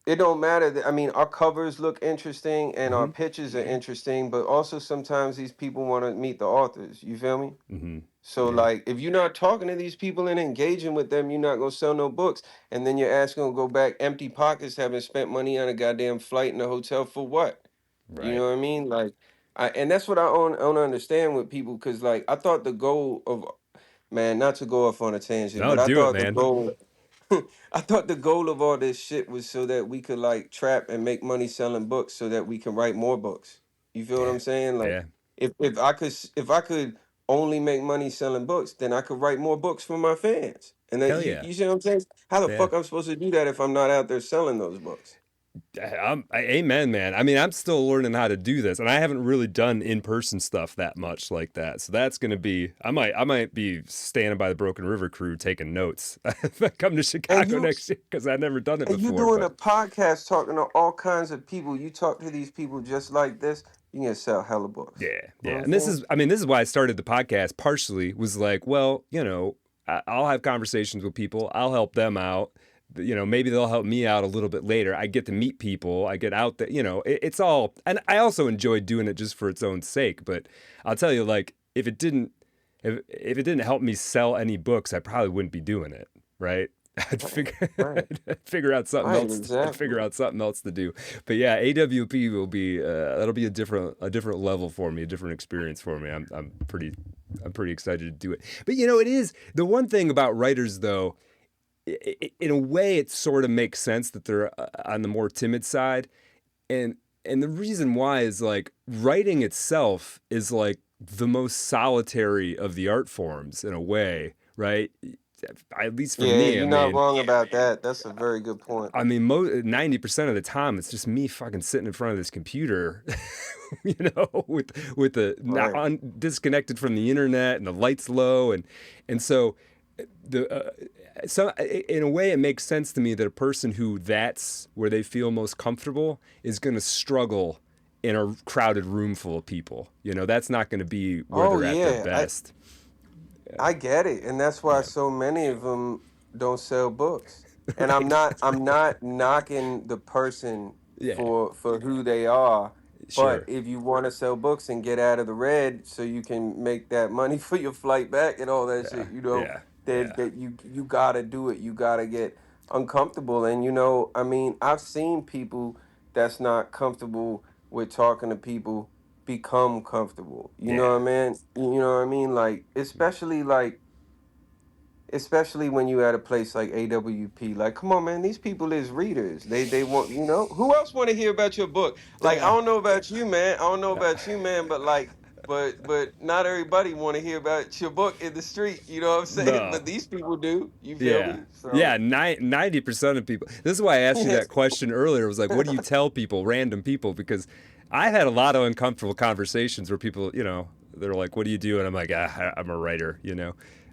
S3: don't matter that, I mean, our covers look interesting and our
S1: Hmm.
S3: pictures are interesting, but also sometimes these people want to meet the authors. You feel me?
S1: Hmm.
S3: So
S1: Yeah.
S3: like if you're not talking to these people and engaging with them, you're not gonna sell no books. And then your ass gonna go back empty pockets, having spent money on a goddamn flight and a hotel for what? You
S1: Right.
S3: know what I mean? Like and that's what I don't understand with people, because like I thought the goal of, man, not to go off on a tangent,
S1: No,
S3: but I
S1: do it,
S3: thought the
S1: man.
S3: goal I thought the goal of all this shit was so that we could like trap and make money selling books so that we can write more books. You feel what
S1: Yeah.
S3: I'm saying? Like
S1: Yeah.
S3: if I could only make money selling books, then I could write more books for my fans. And that
S1: Hell
S3: you
S1: yeah.
S3: you see what I'm saying? How the
S1: Yeah.
S3: fuck I'm supposed to do that if I'm not out there selling those books?
S1: Amen, man. I mean, I'm still learning how to do this, and I haven't really done in-person stuff that much like that. So that's gonna be. I might be standing by the Broken River crew taking notes if I come to
S3: And
S1: Chicago
S3: you
S1: next year because I've never done it
S3: and you
S1: before.
S3: doing a
S1: But
S3: podcast talking to all kinds of people. You talk to these people just like this, you can sell hella books.
S1: yeah,
S3: You know
S1: yeah.
S3: what I'm
S1: And this
S3: saying?
S1: is, I mean, this is why I started the podcast. Partially was like, well, I'll have conversations with people. I'll help them out. Maybe they'll help me out a little bit later. I get to meet people. I get out there. It's all, and I also enjoy doing it just for its own sake. But I'll tell you, like, if it didn't help me sell any books, I probably wouldn't be doing it. Right? I'd
S3: Right,
S1: figure
S3: right,
S1: I'd figure out something
S3: right,
S1: else. I'd
S3: exactly.
S1: figure out something else to do. But yeah, AWP will be that'll be a different level for me, a different experience for me. I'm pretty excited to do it. But it is the one thing about writers though. In a way, it sort of makes sense that they're on the more timid side, and and the reason why is like writing itself is like the most solitary of the art forms in a way, right? At least for
S3: Yeah,
S1: me, I
S3: you're not
S1: mean,
S3: wrong about that. That's a very good point.
S1: 90% of the time, it's just me fucking sitting in front of this computer, with the not
S3: Right.
S1: disconnected from the internet and the lights low, and so the so in a way, it makes sense to me that a person who that's where they feel most comfortable is going to struggle in a crowded room full of people. That's not going to be where
S3: Oh
S1: they're at their
S3: yeah, I
S1: best.
S3: I get it, and that's why
S1: Yeah,
S3: so many of them don't sell books. And I'm
S1: right.
S3: not I'm not knocking the person
S1: Yeah,
S3: for who they are, but
S1: sure.
S3: if you want to sell books and get out of the red so you can make that money for your flight back and all that
S1: Yeah,
S3: shit,
S1: yeah,
S3: that
S1: yeah,
S3: you gotta do it. You gotta get uncomfortable. And I mean, I've seen people that's not comfortable with talking to people become comfortable. You know
S1: yeah.
S3: what I mean? You know what I mean? Like especially when you at a place like AWP. Like, come on, man, these people is readers. They want, who else want to hear about your book? Like, I
S1: Yeah.
S3: don't know about you, man. I don't know about you, man, but like, but not everybody want to hear about your book in the street. You know what I'm saying?
S1: No.
S3: But these people do. You feel
S1: Yeah.
S3: me?
S1: Yeah,
S3: So
S1: 90% of people. This is why I asked you
S3: yeah,
S1: that question earlier. It was like, what do you tell people, random people? Because I had a lot of uncomfortable conversations where people, they're like, what do you do? And I'm like, I'm a writer.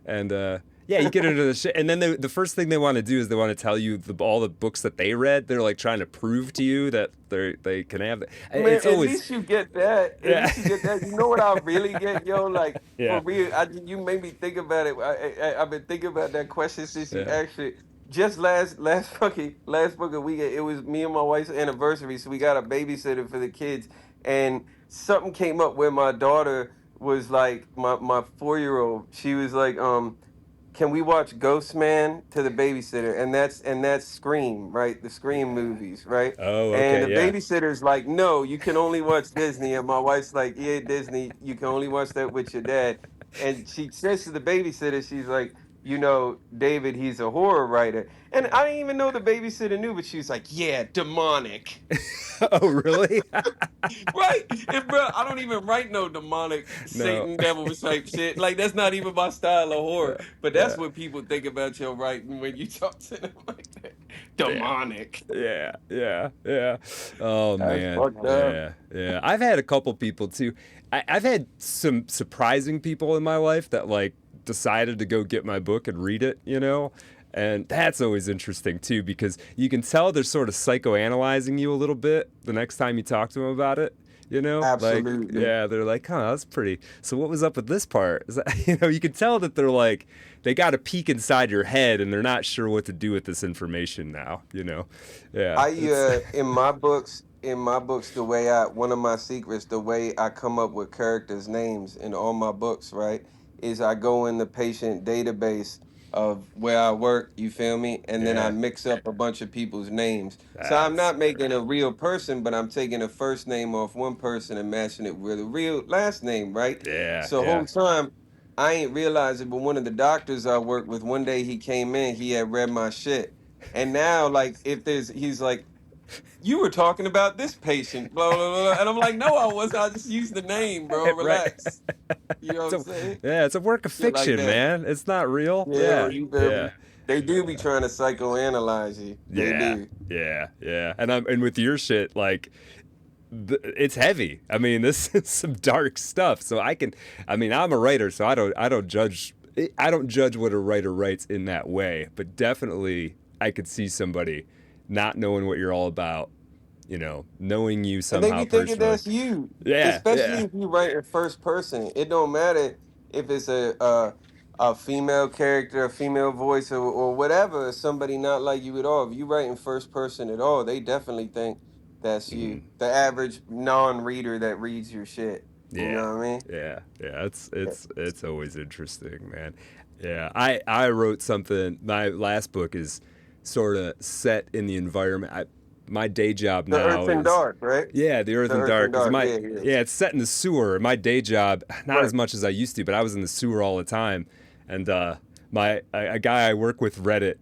S1: And yeah, you get into the shit. And then the first thing they want to do is they want to tell you all the books that they read. They're like trying to prove to you that they can have it.
S3: man,
S1: It's always,
S3: at
S1: yeah.
S3: least you get that. You know what I really get, yo? Like
S1: Yeah.
S3: for real, you made me think about it. I've been thinking about that question since you
S1: Yeah.
S3: asked it. Just last fucking weekend, it was me and my wife's anniversary, so we got a babysitter for the kids, and something came up where my daughter was like my 4-year-old. She was like, can we watch Ghost Man to the babysitter? And that's Scream, right? The Scream movies, right?
S1: Oh,
S3: And
S1: okay,
S3: the
S1: yeah.
S3: babysitter's like, no, you can only watch Disney. And my wife's like, yeah, Disney, you can only watch that with your dad. And she says to the babysitter, she's like, you know, David, he's a horror writer. And I didn't even know the babysitter knew, but she was like, yeah, demonic.
S1: Oh, really?
S3: Right? And bro, I don't even write no demonic
S1: No.
S3: Satan devil type shit. Like that's not even my style of horror.
S1: Yeah,
S3: But that's
S1: yeah,
S3: what people think about your writing when you talk to them like that.
S1: yeah.
S3: Demonic.
S1: Yeah, yeah, yeah. Oh
S3: That's
S1: man,
S3: fucked up.
S1: yeah, yeah. I've had a couple people too. I've had some surprising people in my life that like decided to go get my book and read it, you know? And that's always interesting too because you can tell they're sort of psychoanalyzing you a little bit the next time you talk to them about it. You know, like,
S3: Absolutely.
S1: yeah, they're like, huh, that's pretty. So what was up with this part? Is that, you know, you can tell that they're like, they got a peek inside your head and they're not sure what to do with this information now, you know? Yeah.
S3: I in my books, the way I one of my secrets, the way I come up with characters' names in all my books, right, is I go in the patient database of where I work, you feel me? And then I
S1: Yeah.
S3: mix up a bunch of people's names. So I'm
S1: That's
S3: not making a
S1: great.
S3: real person, but I'm taking a first name off one person and matching it with a real last name, right?
S1: Yeah,
S3: So
S1: yeah.
S3: whole time I ain't realize it, but one of the doctors I work with, one day he came in, he had read my shit. And now, like, if there's, he's like, you were talking about this patient, blah, blah, blah. And I'm like, no, I wasn't. I just used the name, bro.
S1: Right.
S3: Relax. You know what I'm
S1: So
S3: saying?
S1: yeah, it's a work of
S3: Shit like
S1: fiction,
S3: that.
S1: man. It's not real.
S3: Yeah,
S1: Yeah,
S3: you feel
S1: yeah,
S3: me? They do be trying to psychoanalyze you. They
S1: yeah,
S3: do.
S1: yeah, yeah. And with your shit, like it's heavy. I mean, this is some dark stuff. So I mean, I'm a writer, so I don't judge what a writer writes in that way. But definitely, I could see somebody not knowing what you're all about, you know, knowing you
S3: And they
S1: somehow
S3: be thinking
S1: personally.
S3: that's you.
S1: Yeah,
S3: Especially
S1: yeah,
S3: if you write in first person. It don't matter if it's a female character, a female voice, or whatever, somebody not like you at all. If you write in first person at all, they definitely think that's you. The average non-reader that reads your shit. You
S1: yeah,
S3: know what I mean?
S1: yeah, yeah. It's
S3: Yeah.
S1: it's always interesting, man. Yeah, I wrote something. My last book is sort of set in the environment. My day job
S3: The
S1: now
S3: Earth and
S1: is
S3: Dark, right?
S1: yeah, the Earth
S3: The
S1: and
S3: Earth and
S1: Dark is
S3: Dark,
S1: my
S3: yeah, yeah.
S1: yeah. It's set in the sewer. My day job, not
S3: Right.
S1: as much as I used to, but I was in the sewer all the time. And a guy I work with read it,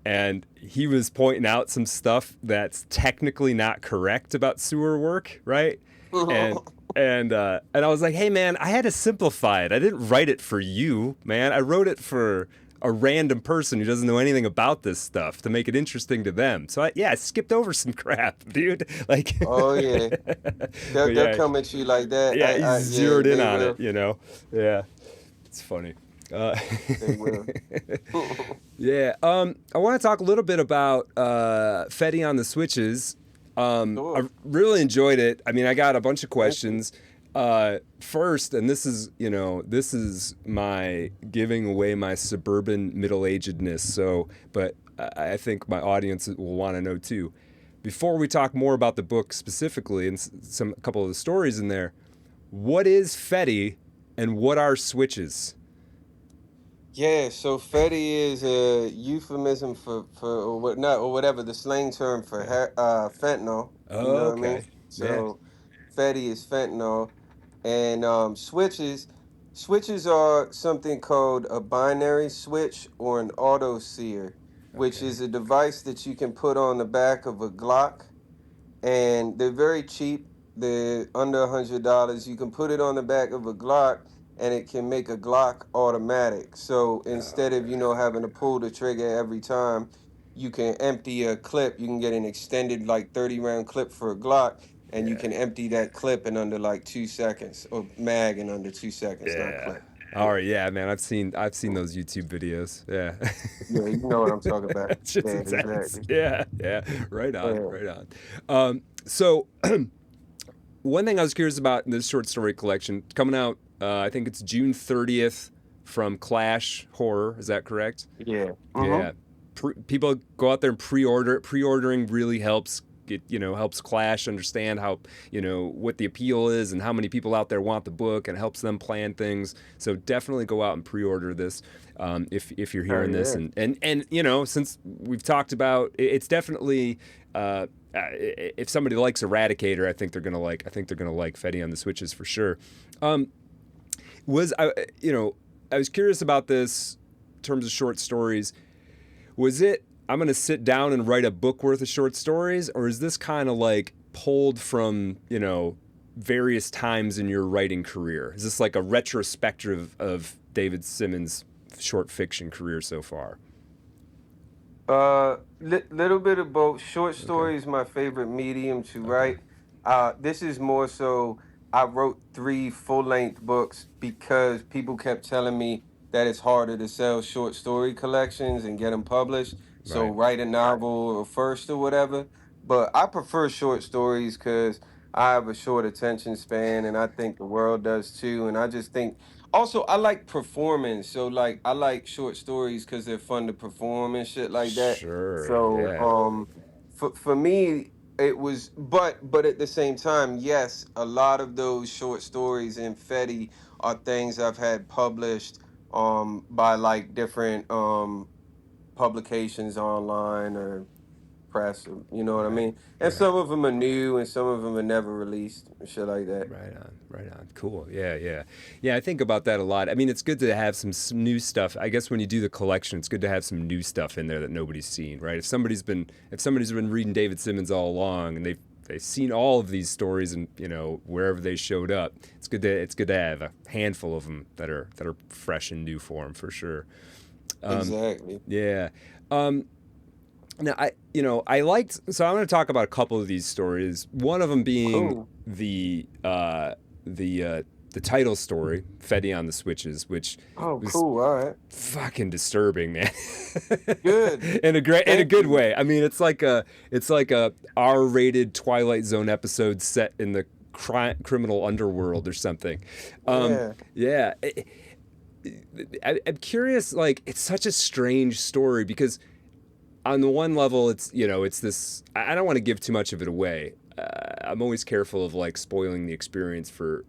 S1: and he was pointing out some stuff that's technically not correct about sewer work, right? And and I was like, hey man, I had to simplify it. I didn't write it for you, man. I wrote it for a random person who doesn't know anything about this stuff to make it interesting to them. So I skipped over some crap, dude. Like,
S3: Oh yeah.
S1: but
S3: They'll
S1: yeah,
S3: come at you like that.
S1: yeah, he
S3: Yeah,
S1: zeroed in
S3: they
S1: on
S3: will.
S1: it, you know. Yeah, it's funny. Uh,
S3: They will.
S1: yeah, I want to talk a little bit about FETTY on the Switches.
S3: Sure.
S1: I really enjoyed it. I mean, I got a bunch of
S3: Thank you.
S1: questions. First, and this is, you know, this is my giving away my suburban middle-agedness. So, but I think my audience will want to know too. Before we talk more about the book specifically and a couple of the stories in there, what is FETTY and what are switches?
S3: Yeah, so Fetty is a euphemism for or what not or whatever the slang term for fentanyl. You know
S1: Oh,
S3: what I mean?
S1: okay. Yeah.
S3: So Fetty is fentanyl, and switches are something called a binary switch or an auto sear, which
S1: Okay.
S3: is a device that you can put on the back of a Glock, and they're very cheap. They're under $100. You can put it on the back of a Glock, and it can make a Glock automatic. So instead of having to pull the trigger every time, you can empty a clip. You can get an extended like 30-round clip for a Glock, and you
S1: Yeah.
S3: can empty that clip in under like 2 seconds, or mag in under 2 seconds, not
S1: Yeah.
S3: clip.
S1: All right. Yeah, man. I've seen those YouTube videos. Yeah.
S3: Yeah, you know what I'm talking about.
S1: It's just
S3: Yeah,
S1: intense.
S3: exactly.
S1: Yeah. Yeah. Right on.
S3: Yeah.
S1: Right on. So one thing I was curious about in this short story collection coming out, I think it's June 30th from Clash Horror. Is that correct?
S3: Yeah.
S1: Yeah. People go out there and pre-order it. Pre-ordering really helps it helps Clash understand how what the appeal is and how many people out there want the book, and helps them plan things. So definitely go out and pre-order this if you're
S3: Oh
S1: hearing this,
S3: yeah.
S1: and since we've talked about it's definitely. If somebody likes Eradicator, I think they're gonna like Fetty on the Switches for sure. Was I was curious about this in terms of short stories. Was it I'm gonna sit down and write a book worth of short stories, or is this kind of like pulled from various times in your writing career? Is this like a retrospective of David Simmons' short fiction career so far?
S3: Little bit of both. Short
S1: Okay.
S3: story is my favorite medium to
S1: Okay.
S3: write. This is more so I wrote three full-length books because people kept telling me that it's harder to sell short story collections and get them published. So
S1: Right.
S3: write a novel or first or whatever. But I prefer short stories because I have a short attention span, and I think the world does too. And I just think also, I like performance, so like I like short stories because they're fun to perform and shit like that.
S1: Sure.
S3: So,
S1: Yeah.
S3: for me, it was, but at the same time, yes, a lot of those short stories in Fetty are things I've had published, by like different publications online or press, or, you know what I
S1: Right.
S3: mean? And
S1: Right.
S3: some of them are new, and some of them are never released, and shit like that.
S1: Right on, right on. Cool. Yeah, yeah. Yeah, I think about that a lot. I mean, it's good to have some new stuff. I guess when you do the collection, it's good to have some new stuff in there that nobody's seen, right? If somebody's been reading David Simmons all along and they've seen all of these stories and, wherever they showed up, it's good to have a handful of them that are fresh and new for them for sure. Um,
S3: Exactly.
S1: yeah. Um, Now, I liked. So I'm going to talk about a couple of these stories. One of them being
S3: Cool.
S1: the title story, "Fetty on the Switches," which
S3: Oh,
S1: was
S3: cool. All right.
S1: fucking disturbing, man.
S3: Good.
S1: In a
S3: Thank
S1: good
S3: you.
S1: way. I mean, it's like a R-rated Twilight Zone episode set in the criminal underworld or something.
S3: Yeah.
S1: Yeah. I'm curious. Like, it's such a strange story because on the one level, it's this. I don't want to give too much of it away. I'm always careful of like spoiling the experience for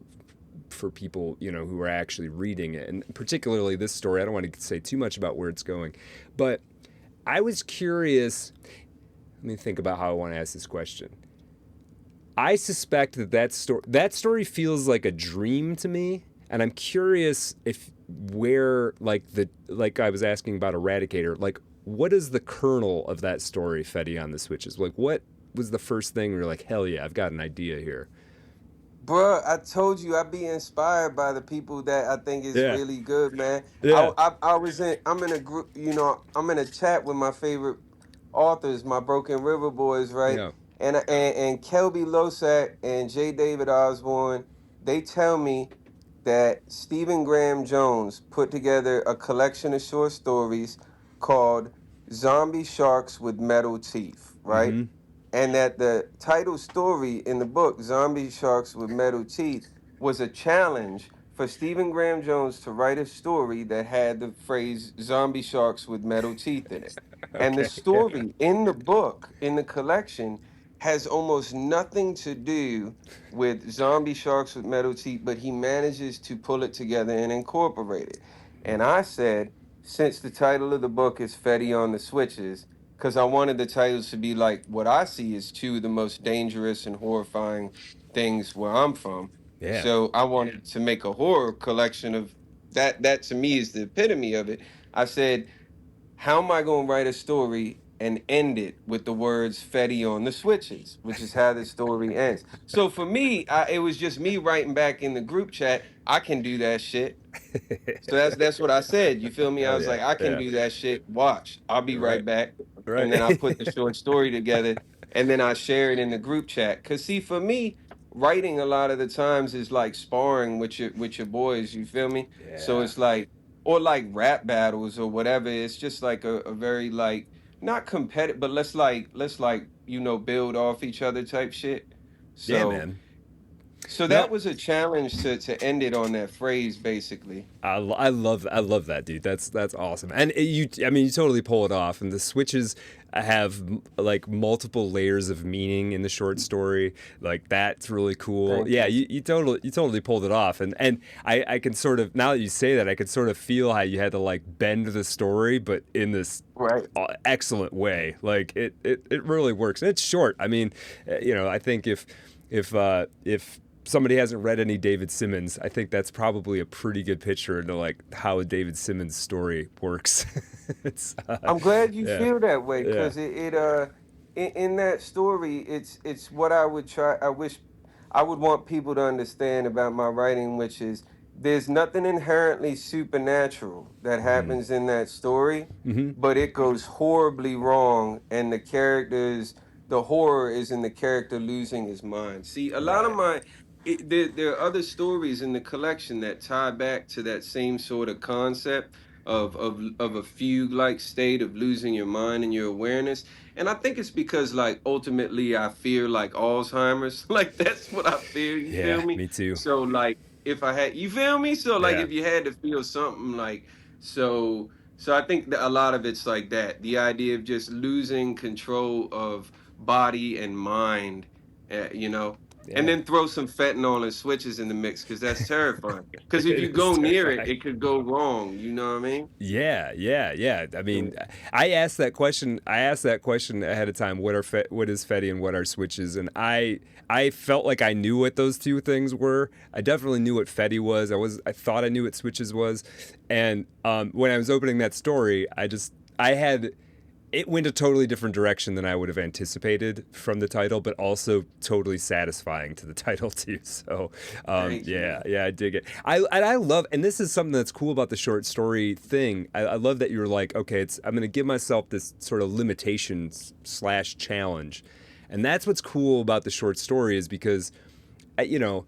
S1: people who are actually reading it, and particularly this story. I don't want to say too much about where it's going, but I was curious. Let me think about how I want to ask this question. I suspect that story feels like a dream to me, and I'm curious if where like I was asking about Eradicator, like what is the kernel of that story, Fetty on the Switches? Like what was the first thing where you're like, hell yeah, I've got an idea here?
S3: Bruh, I told you I be inspired by the people that I think is
S1: Yeah,
S3: really good, man.
S1: yeah,
S3: I'm in a group, I'm in a chat with my favorite authors, my Broken River boys, right?
S1: yeah.
S3: And Kelby Losack and J. David Osborne, they tell me that Stephen Graham Jones put together a collection of short stories called Zombie Sharks with Metal Teeth, right?
S1: Mm-hmm.
S3: And that the title story in the book, Zombie Sharks with Metal Teeth, was a challenge for Stephen Graham Jones to write a story that had the phrase zombie sharks with metal teeth in it. And the
S1: Okay. Yeah.
S3: story in the book, in the collection, has almost nothing to do with zombie sharks with metal teeth, but he manages to pull it together and incorporate it. And I said, since the title of the book is Fetty on the Switches, because I wanted the titles to be like what I see as two of the most dangerous and horrifying things where I'm from.
S1: Yeah.
S3: So I wanted to make a horror collection of that. That to me is the epitome of it. I said, how am I going to write a story and end it with the words Fetty on the Switches, which is how the story ends. So for me, it was just me writing back in the group chat, I can do that shit. So that's what I said. You feel me? I
S1: Hell
S3: was
S1: yeah.
S3: like, I can
S1: Yeah.
S3: do that shit. Watch. I'll be right
S1: Right.
S3: back. And then I
S1: Right.
S3: put the short story together and then I share it in the group chat. Cause see, for me, writing a lot of the times is like sparring with your boys, you feel me? So
S1: Yeah.
S3: it's like or like rap battles or whatever. It's just like a very like not competitive, but let's like build off each other type shit.
S1: Yeah,
S3: So
S1: man.
S3: So
S1: No,
S3: that was a challenge to end it on that phrase, basically.
S1: I love that, dude. That's awesome. And I mean, you totally pull it off. And the switches have like multiple layers of meaning in the short story. Like that's really cool.
S3: Thank
S1: Yeah,
S3: you.
S1: you totally pulled it off. And I can sort of, now that you say that, I could sort of feel how you had to like bend the story, but in this
S3: Right.
S1: excellent way. Like it really works. And it's short. I mean, I think if somebody hasn't read any David Simmons, I think that's probably a pretty good picture into like how a David Simmons story works. it's
S3: I'm glad you
S1: yeah,
S3: feel that way
S1: yeah,
S3: because in that story it's what I would try. I wish I would want people to understand about my writing, which is there's nothing inherently supernatural that happens in that story, but it goes horribly wrong, and the horror is in the character losing his mind. See, a lot of
S1: right,
S3: there are other stories in the collection that tie back to that same sort of concept of a fugue-like state of losing your mind and your awareness. And I think it's because like ultimately I fear like Alzheimer's. Like that's what I fear, you
S1: yeah,
S3: feel me?
S1: me too.
S3: So like if I had you feel me? So like
S1: Yeah,
S3: if you had to feel something like so I think that a lot of it's like that. The idea of just losing control of body and mind, you know, and
S1: yeah,
S3: then throw some fentanyl and switches in the mix because that's terrifying. Because if
S1: it
S3: you
S1: is
S3: go near it,
S1: terrifying.
S3: it could go wrong. You know what I mean?
S1: Yeah, yeah, yeah. I
S3: Yeah.
S1: mean, I asked that question. I asked that question ahead of time. What is FETTY and what are switches? And I felt like I knew what those two things were. I definitely knew what FETTY was. I thought I knew what switches was. And when I was opening that story, I had it went a totally different direction than I would have anticipated from the title, but also totally satisfying to the title too. So,
S3: Thank you,
S1: yeah,
S3: man.
S1: yeah, I dig it. I love, and this is something that's cool about the short story thing. I love that you're like, okay, I'm going to give myself this sort of limitations slash challenge, and that's what's cool about the short story is because, you know.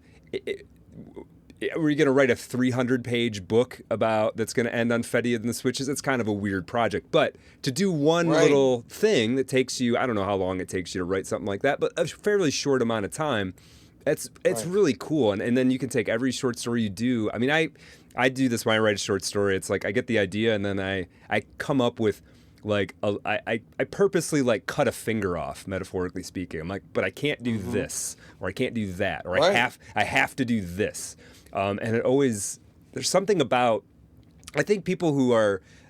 S1: Were you going to write a 300-page book about that's going to end on Fetty and the Switches? It's kind of a weird project, but to do one
S3: Right,
S1: little thing that takes you, I don't know how long it takes you to write something like that, but a fairly short amount of time, it's
S3: right.
S1: really cool. And then you can take every short story you do. I mean, I do this when I write a short story. It's like I get the idea and then I come up with like I purposely like cut a finger off, metaphorically speaking. I'm like, but I can't do
S3: Mm-hmm.
S1: this or I can't do that or
S3: Right.
S1: I have to do this. And it always there's something about I think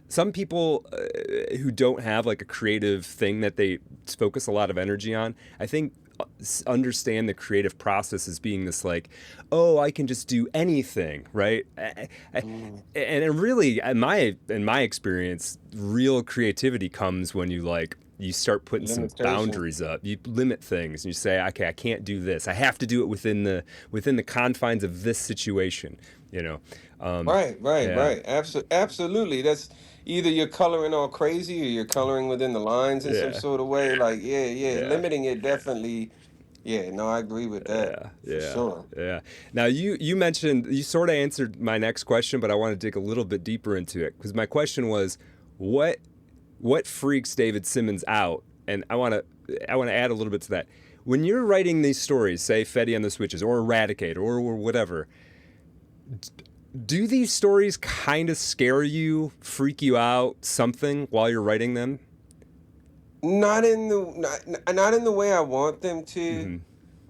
S1: some people who don't have like a creative thing that they focus a lot of energy on. I think understand the creative process as being this like, oh, I can just do anything, right?
S3: Mm.
S1: And really, in my experience, real creativity comes when you like you start putting some
S3: Limitation.
S1: boundaries up. You limit things, and you say, okay, I can't do this. I have to do it within the confines of this situation. You know, um,
S3: Right, right,
S1: yeah,
S3: right. Absolutely. That's either you're coloring all crazy or you're coloring within the lines in some
S1: yeah,
S3: sort of way. Like, yeah, yeah.
S1: yeah.
S3: Limiting it definitely. Yeah, no, I agree with that
S1: Yeah,
S3: for
S1: yeah,
S3: sure.
S1: yeah. Now you mentioned you sort of answered my next question, but I want to dig a little bit deeper into it because my question was, what what freaks David Simmons out, and I want to add a little bit to that. When you're writing these stories, say Fetty on the Switches or Eradicate or whatever, do these stories kind of scare you, freak you out, something while you're writing them?
S3: Not in the way I want them to.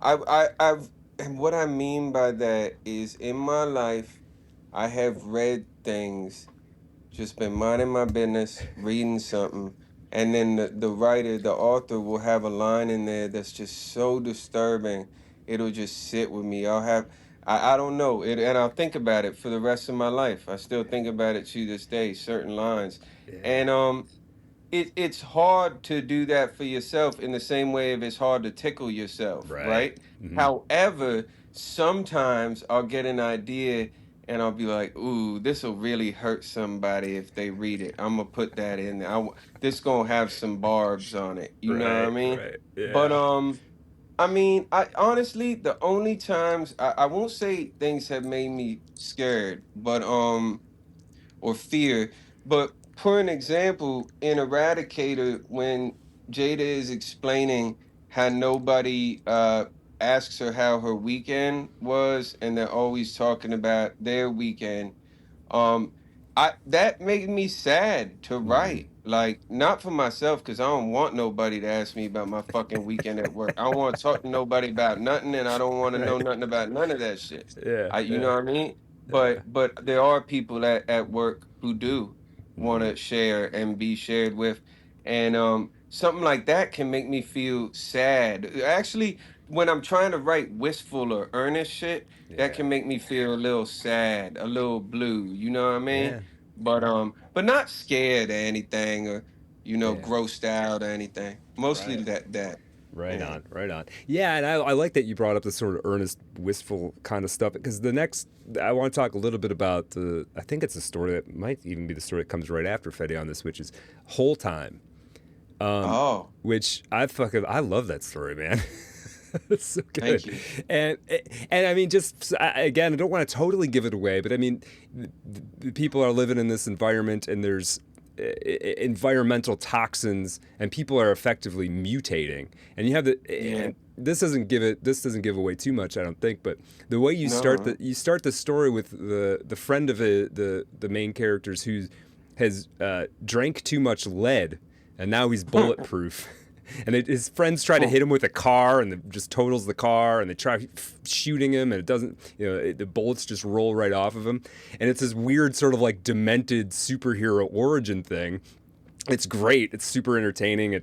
S1: Mm-hmm.
S3: I've and what I mean by that is in my life, I have read things, just been minding my business, reading something, and then the writer, the author will have a line in there that's just so disturbing. It'll just sit with me. I don't know it, and I'll think about it for the rest of my life. I still think about it to this day, certain lines,
S1: Yeah.
S3: and it's hard to do that for yourself in the same way if it's hard to tickle yourself,
S1: Right.
S3: right?
S1: Mm-hmm.
S3: However, sometimes I'll get an idea and I'll be like, "Ooh, this will really hurt somebody if they read it. I'm gonna put that in there. This gonna have some barbs on it. You know what I
S1: Right.
S3: mean?"
S1: Right.
S3: But
S1: Yeah.
S3: I mean, I honestly, the only times I won't say things have made me scared, but or fear. But for an example, in Eradicator, when Jada is explaining how nobody asks her how her weekend was, and they're always talking about their weekend. um I that made me sad to
S1: Mm,
S3: write, like, not for myself, because I don't want nobody to ask me about my fucking weekend at work. I don't want to talk to nobody about nothing, and I don't want to know
S1: right.
S3: nothing about none of that shit.
S1: Yeah,
S3: You
S1: yeah,
S3: know what I mean?
S1: yeah.
S3: But there are people at work who do want
S1: Mm,
S3: to share and be shared with. And something like that can make me feel sad. Actually, when I'm trying to write wistful or earnest shit, that
S1: yeah,
S3: can make me feel a little sad, a little blue, you know what I mean?
S1: yeah,
S3: But not scared or anything, or
S1: yeah.
S3: grossed out or anything. Mostly
S1: Right.
S3: that.
S1: Right
S3: Yeah.
S1: on, right on. Yeah, and I like that you brought up the sort of earnest, wistful kind of stuff because the next, I want to talk a little bit about the, I think it's a story that might even be the story that comes right after Fetty on this, which is Whole Time,
S3: Oh,
S1: which I love that story, man. It's so
S3: thank
S1: good.
S3: you.
S1: And and I mean, just again, I don't want to totally give it away, but I mean, the people are living in this environment, and there's environmental toxins, and people are effectively mutating. And you have
S3: Yeah.
S1: and this doesn't give away too much, I don't think. But the way
S3: No.
S1: you start the story with the friend of the main characters who has drank too much lead, and now he's bulletproof. And his friends try to hit him with a car, and it just totals the car. And they try shooting him, and it doesn't. The bullets just roll right off of him. And it's this weird sort of like demented superhero origin thing. It's great. It's super entertaining.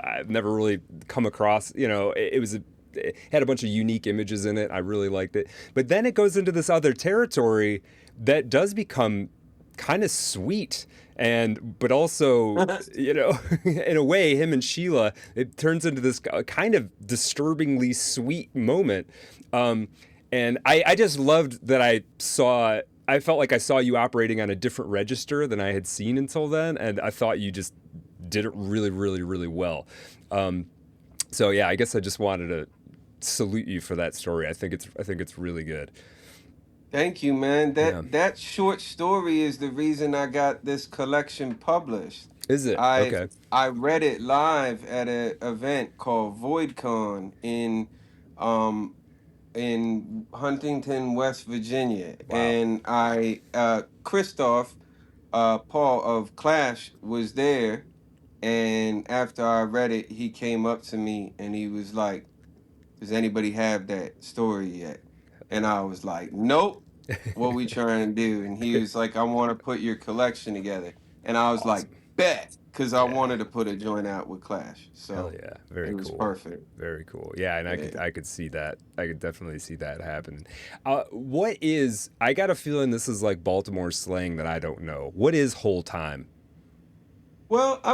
S1: I've never really come across. It had a bunch of unique images in it. I really liked it. But then it goes into this other territory that does become kind of sweet, and but also, in a way, him and Sheila, it turns into this kind of disturbingly sweet moment. And I just loved that I felt like I saw you operating on a different register than I had seen until then, and I thought you just did it really, really, really well. So yeah, I guess I just wanted to salute you for that story. I think it's really good.
S3: Thank you, man.
S1: Yeah.
S3: That short story is the reason I got this collection published.
S1: Is it?
S3: I
S1: Okay.
S3: I read it live at an event called VoidCon um in Huntington, West Virginia.
S1: Wow.
S3: And Christoph Paul of Clash was there, and after I read it, he came up to me and he was like, "Does anybody have that story yet?" And I was like, "Nope. What we trying to do?" And he was like, "I want to put your collection together." And I was like,
S1: Awesome.
S3: "Bet," because I
S1: Yeah.
S3: wanted to put a joint out with Clash.
S1: Hell
S3: So
S1: yeah.
S3: it
S1: Very
S3: was
S1: cool.
S3: perfect.
S1: Very cool. Yeah, and
S3: Yeah.
S1: I could see that. I could definitely see that happening. I got a feeling this is like Baltimore slang that I don't know. What is whole time?
S3: Well, I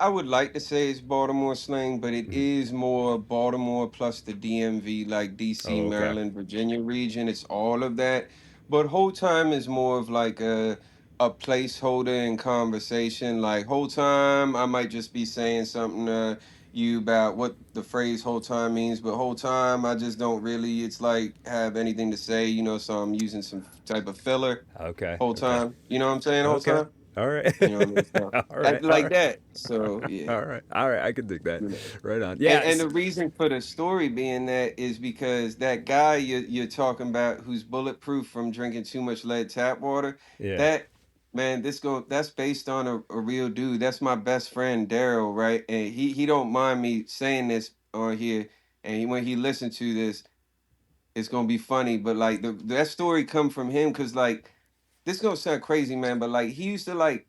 S3: would like to say it's Baltimore slang, but it
S1: Mhm.
S3: is more Baltimore plus the DMV, like DC,
S1: Oh, okay.
S3: Maryland, Virginia region. It's all of that. But whole time is more of like a placeholder in conversation. Like whole time, I might just be saying something to you about what the phrase whole time means, but whole time I just don't really, it's like, have anything to say, so I'm using some type of filler
S1: Okay.
S3: whole
S1: Okay.
S3: time. You know what I'm saying? Whole
S1: Okay.
S3: time.
S1: All right.
S3: You know what I mean? So,
S1: All right. All
S3: like
S1: right.
S3: that. So yeah,
S1: All right. All right. I could dig that.
S3: you know.
S1: Right on.
S3: And
S1: Yes.
S3: the reason for the story being that is because that guy you're talking about who's bulletproof from drinking too much lead tap water,
S1: Yeah.
S3: that man, that's based on a real dude. That's my best friend Daryl, right? And he don't mind me saying this on here. And when he listened to this, it's gonna be funny. But like that story come from him because like this is gonna sound crazy, man, but like he used to like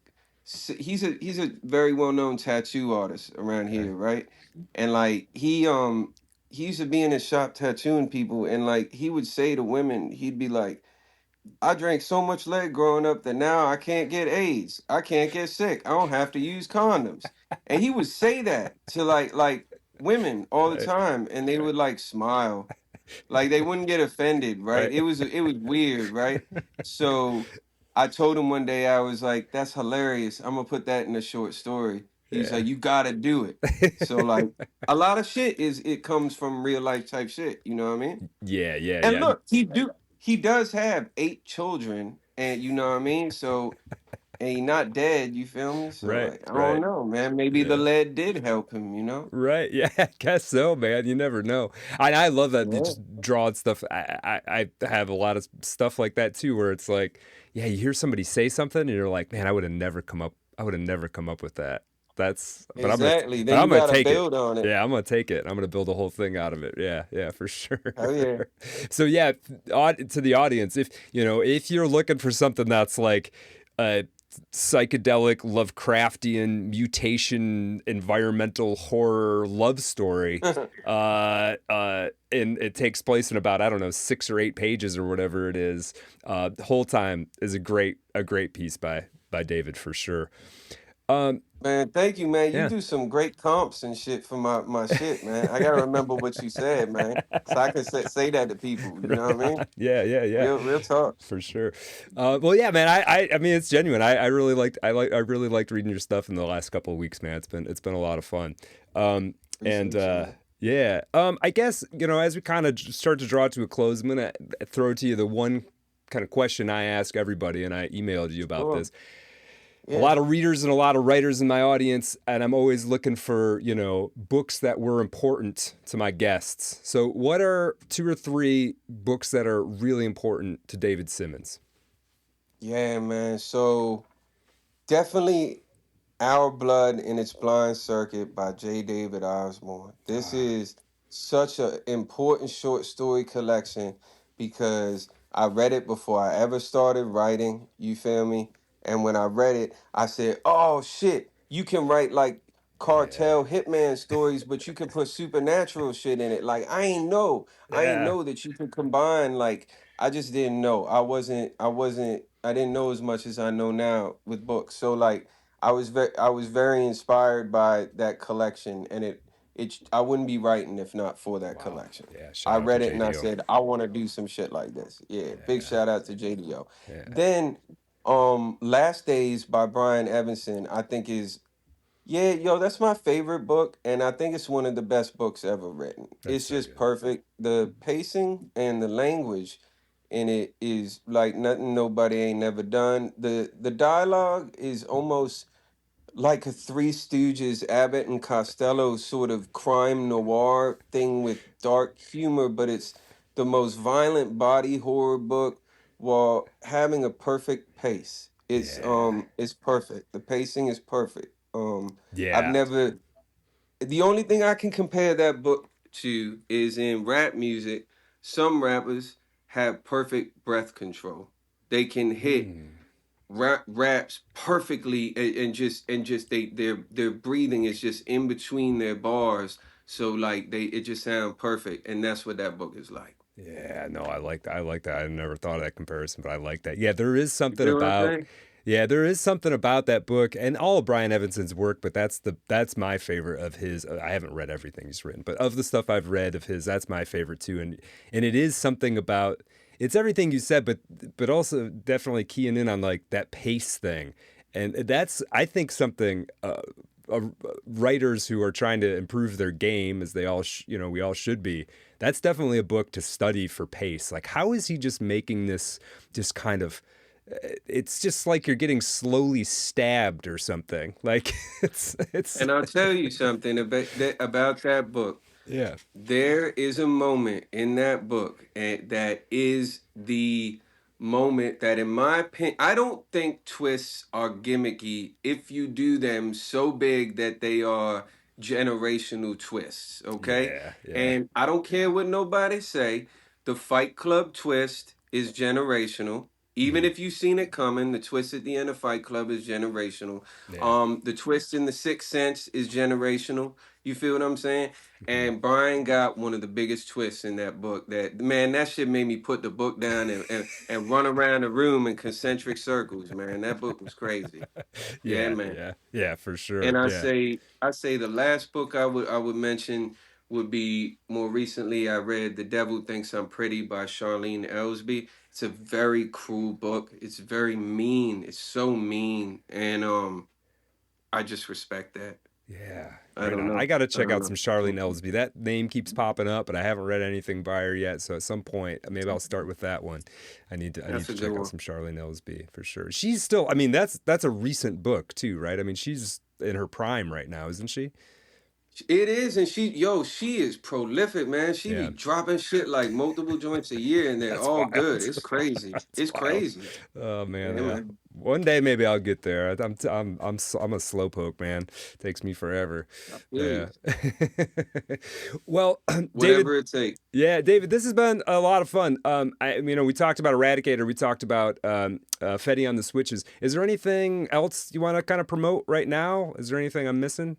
S3: he's a very well known tattoo artist around
S1: Okay.
S3: here, right? And like he used to be in his shop tattooing people, and like he would say to women, he'd be like, "I drank so much lead growing up that now I can't get AIDS. I can't get sick. I don't have to use condoms." And he would say that to like women all the
S1: Right.
S3: time, and they
S1: Right.
S3: would like smile, like they wouldn't get offended, right?
S1: Right.
S3: It was weird, right? So I told him one day, I was like, "That's hilarious. I'm gonna put that in a short story." He was
S1: Yeah.
S3: like, "You gotta do it." So like a lot of shit it comes from real life type shit, you know what I mean?
S1: Yeah. Yeah.
S3: And
S1: Yeah.
S3: look, he does have 8 children, and you know what I mean? So and he not dead. You feel me? So
S1: Right,
S3: like, I don't
S1: right.
S3: know, man. Maybe the
S1: Yeah.
S3: lead did help him. You know?
S1: Right. Yeah, I guess so, man. You never know. I love that they
S3: Yeah.
S1: just drawing stuff. I have a lot of stuff like that too, where it's like, yeah, you hear somebody say something and you're like, man, I would have never come up with that.
S3: Exactly.
S1: But
S3: Then
S1: I'm
S3: you
S1: gonna
S3: gotta
S1: take it.
S3: build on it.
S1: Yeah, I'm gonna take it. I'm gonna build a whole thing out of it. Yeah, yeah, for sure.
S3: Oh yeah.
S1: So yeah, to the audience, if if you're looking for something that's like a psychedelic Lovecraftian mutation environmental horror love story, and it takes place in about, I don't know, 6 or 8 pages or whatever it is. The whole time is a great piece by David for sure. Um,
S3: Man, thank you, man. You
S1: yeah.
S3: do some great comps and shit for my shit, man. I gotta remember what you said, man, so I can say that to people. You know what I mean?
S1: Yeah, yeah, yeah,
S3: Real talk.
S1: for sure. Well, yeah, man. I mean, it's genuine. I really liked reading your stuff in the last couple of weeks, man. It's been a lot of fun. And
S3: Appreciate you, man.
S1: yeah. I guess as we kind of start to draw it to a close, I'm gonna throw to you the one kind of question I ask everybody, and I emailed you about
S3: Sure.
S1: this. A
S3: Yeah.
S1: lot of readers and a lot of writers in my audience, and I'm always looking for, books that were important to my guests. So, what are 2 or 3 books that are really important to David Simmons?
S3: Yeah, man. So definitely Our Blood in Its Blind Circuit by J. David Osborne. This
S1: Ah,
S3: is such an important short story collection because I read it before I ever started writing, you feel me? And when I read it, I said, oh shit, you can write like
S1: yeah,
S3: cartel hitman stories, but you can put supernatural shit in it. Like I ain't
S1: yeah,
S3: know that you could combine like I just didn't know. I didn't know as much as I know now with books. So like I was very inspired by that collection, and I wouldn't be writing if not for that
S1: wow,
S3: collection.
S1: yeah. Shout
S3: I
S1: out to
S3: read it and I
S1: JDO.
S3: said I want to do some shit like this. Yeah, big
S1: Yeah,
S3: shout out to JDO.
S1: yeah,
S3: Then Last Days by Brian Evanson, I think is yeah, yo, that's my favorite book, and I think it's one of the best books ever written.
S1: that's
S3: It's
S1: so
S3: just
S1: good.
S3: perfect. The pacing and the language in it is like nothing nobody ain't never done. The dialogue is almost like a Three Stooges, Abbott and Costello sort of crime noir thing with dark humor, but it's the most violent body horror book while having a perfect pace.
S1: Yeah,
S3: It's perfect. The pacing is perfect. I've
S1: yeah.
S3: never the only thing I can compare that book to is in rap music, some rappers have perfect breath control. They can hit
S1: Mm.
S3: raps perfectly and just their breathing is just in between their bars, so like it just sound perfect, and that's what that book is like.
S1: Yeah, no, I like that. I like that. I never thought of that comparison, but I like that. Yeah, there is
S3: You
S1: something
S3: feel what I'm
S1: about
S3: saying?
S1: yeah, there is something about that book and all of Brian Evanson's work, but that's my favorite of his. I haven't read everything he's written, but of the stuff I've read of his, that's my favorite too. And it is something about it's everything you said, but also definitely keying in on like that pace thing, and that's I think something. Uh, Writers who are trying to improve their game, as they all, we all should be. That's definitely a book to study for pace. Like, how is he just making this just kind of? It's just like you're getting slowly stabbed or something. Like, it's
S3: And I'll tell you something about that book.
S1: yeah,
S3: There is a moment in that book, and that is the moment that, in my opinion, I don't think twists are gimmicky if you do them so big that they are generational twists, okay?
S1: yeah, yeah,
S3: And I don't care what nobody say, the Fight Club twist is generational. Even
S1: mm,
S3: if you've seen it coming, the twist at the end of Fight Club is generational.
S1: yeah.
S3: The twist in The Sixth Sense is generational. You feel what I'm saying?
S1: Mhm.
S3: And Brian got one of the biggest twists in that book. That man, that shit made me put the book down and run around the room in concentric circles, man. That book was crazy. Yeah,
S1: Yeah,
S3: man.
S1: yeah, yeah, for
S3: And
S1: sure. Yeah.
S3: I say the last book I would mention would be more recently I read The Devil Thinks I'm Pretty by Charlene Ellsby. It's a very cruel book. It's very mean. It's so mean. And I just respect that.
S1: Yeah.
S3: I
S1: Right
S3: don't
S1: on. I
S3: know.
S1: got to
S3: I
S1: check
S3: don't
S1: out some
S3: know.
S1: Charlene Ellsby. That name keeps popping up, but I haven't read anything by her yet. So at some point, maybe I'll start with that one. I need
S3: That's
S1: to
S3: a good
S1: check out
S3: one.
S1: some Charlene Ellsby for sure. She's still, I mean, that's a recent book too, right? I mean, she's in her prime right now, isn't she?
S3: It is, and she is prolific, man. She be
S1: Yeah.
S3: dropping shit like multiple joints a year, and they're
S1: That's
S3: all good.
S1: wild.
S3: It's crazy.
S1: That's
S3: It's
S1: wild.
S3: crazy.
S1: Oh man,
S3: Yeah,
S1: yeah.
S3: man.
S1: One day maybe I'll get there. I'm a slowpoke, man. Takes me forever.
S3: I feel you.
S1: Yeah. Well, David.
S3: Whatever it takes.
S1: Yeah, David, this has been a lot of fun. We talked about Eradicator. We talked about Fetty on the Switches. Is there anything else you want to kind of promote right now? Is there anything I'm missing?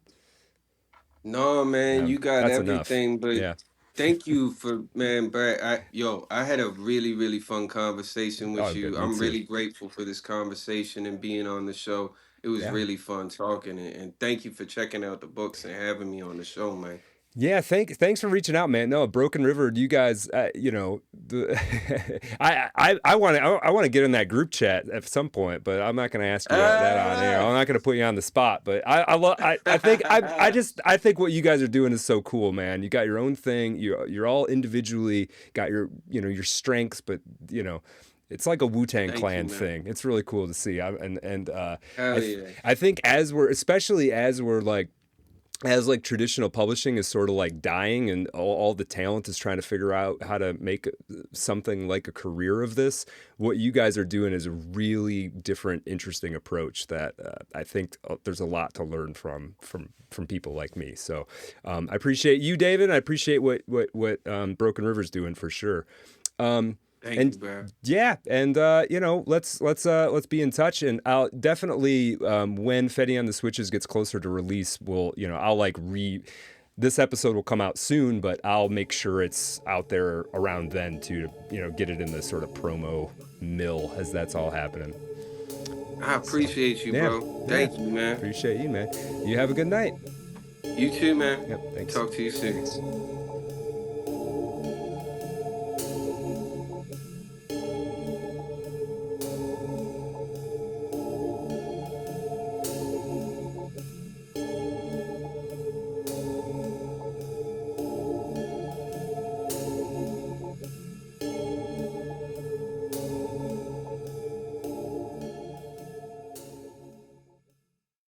S3: No, man, you got
S1: That's enough.
S3: everything, but
S1: Yeah.
S3: thank you for, man, Brad. I had a really, really fun conversation
S1: Oh,
S3: with
S1: good.
S3: you.
S1: Me
S3: I'm
S1: too.
S3: really grateful for this conversation and being on the show. It was
S1: Yeah.
S3: really fun talking, and thank you for checking out the books and having me on the show, man.
S1: Yeah, thanks for reaching out, man. No, Broken River, you guys, I want to get in that group chat at some point, but I'm not going to ask you that on air. I'm not going to put you on the spot, but I think what you guys are doing is so cool, man. You got your own thing. You're all individually got your your strengths, but it's like a Wu-Tang
S3: Thank you,
S1: Clan
S3: man.
S1: thing. It's really cool to see.
S3: Hell yeah.
S1: I think especially as we're like, as like traditional publishing is sort of like dying and all the talent is trying to figure out how to make something like a career of this, what you guys are doing is a really different, interesting approach that I think there's a lot to learn from people like me. So I appreciate you, David. I appreciate what Broken River's doing for sure.
S3: Thank you, bro.
S1: Yeah, and let's be in touch, and I'll definitely when Fetty on the Switches gets closer to release, this episode will come out soon, but I'll make sure it's out there around then to get it in the sort of promo mill as that's all happening.
S3: I appreciate you, bro. Thank you, man.
S1: Appreciate you, man. You have a good night.
S3: You too, man.
S1: Yep, thanks.
S3: Talk to you soon.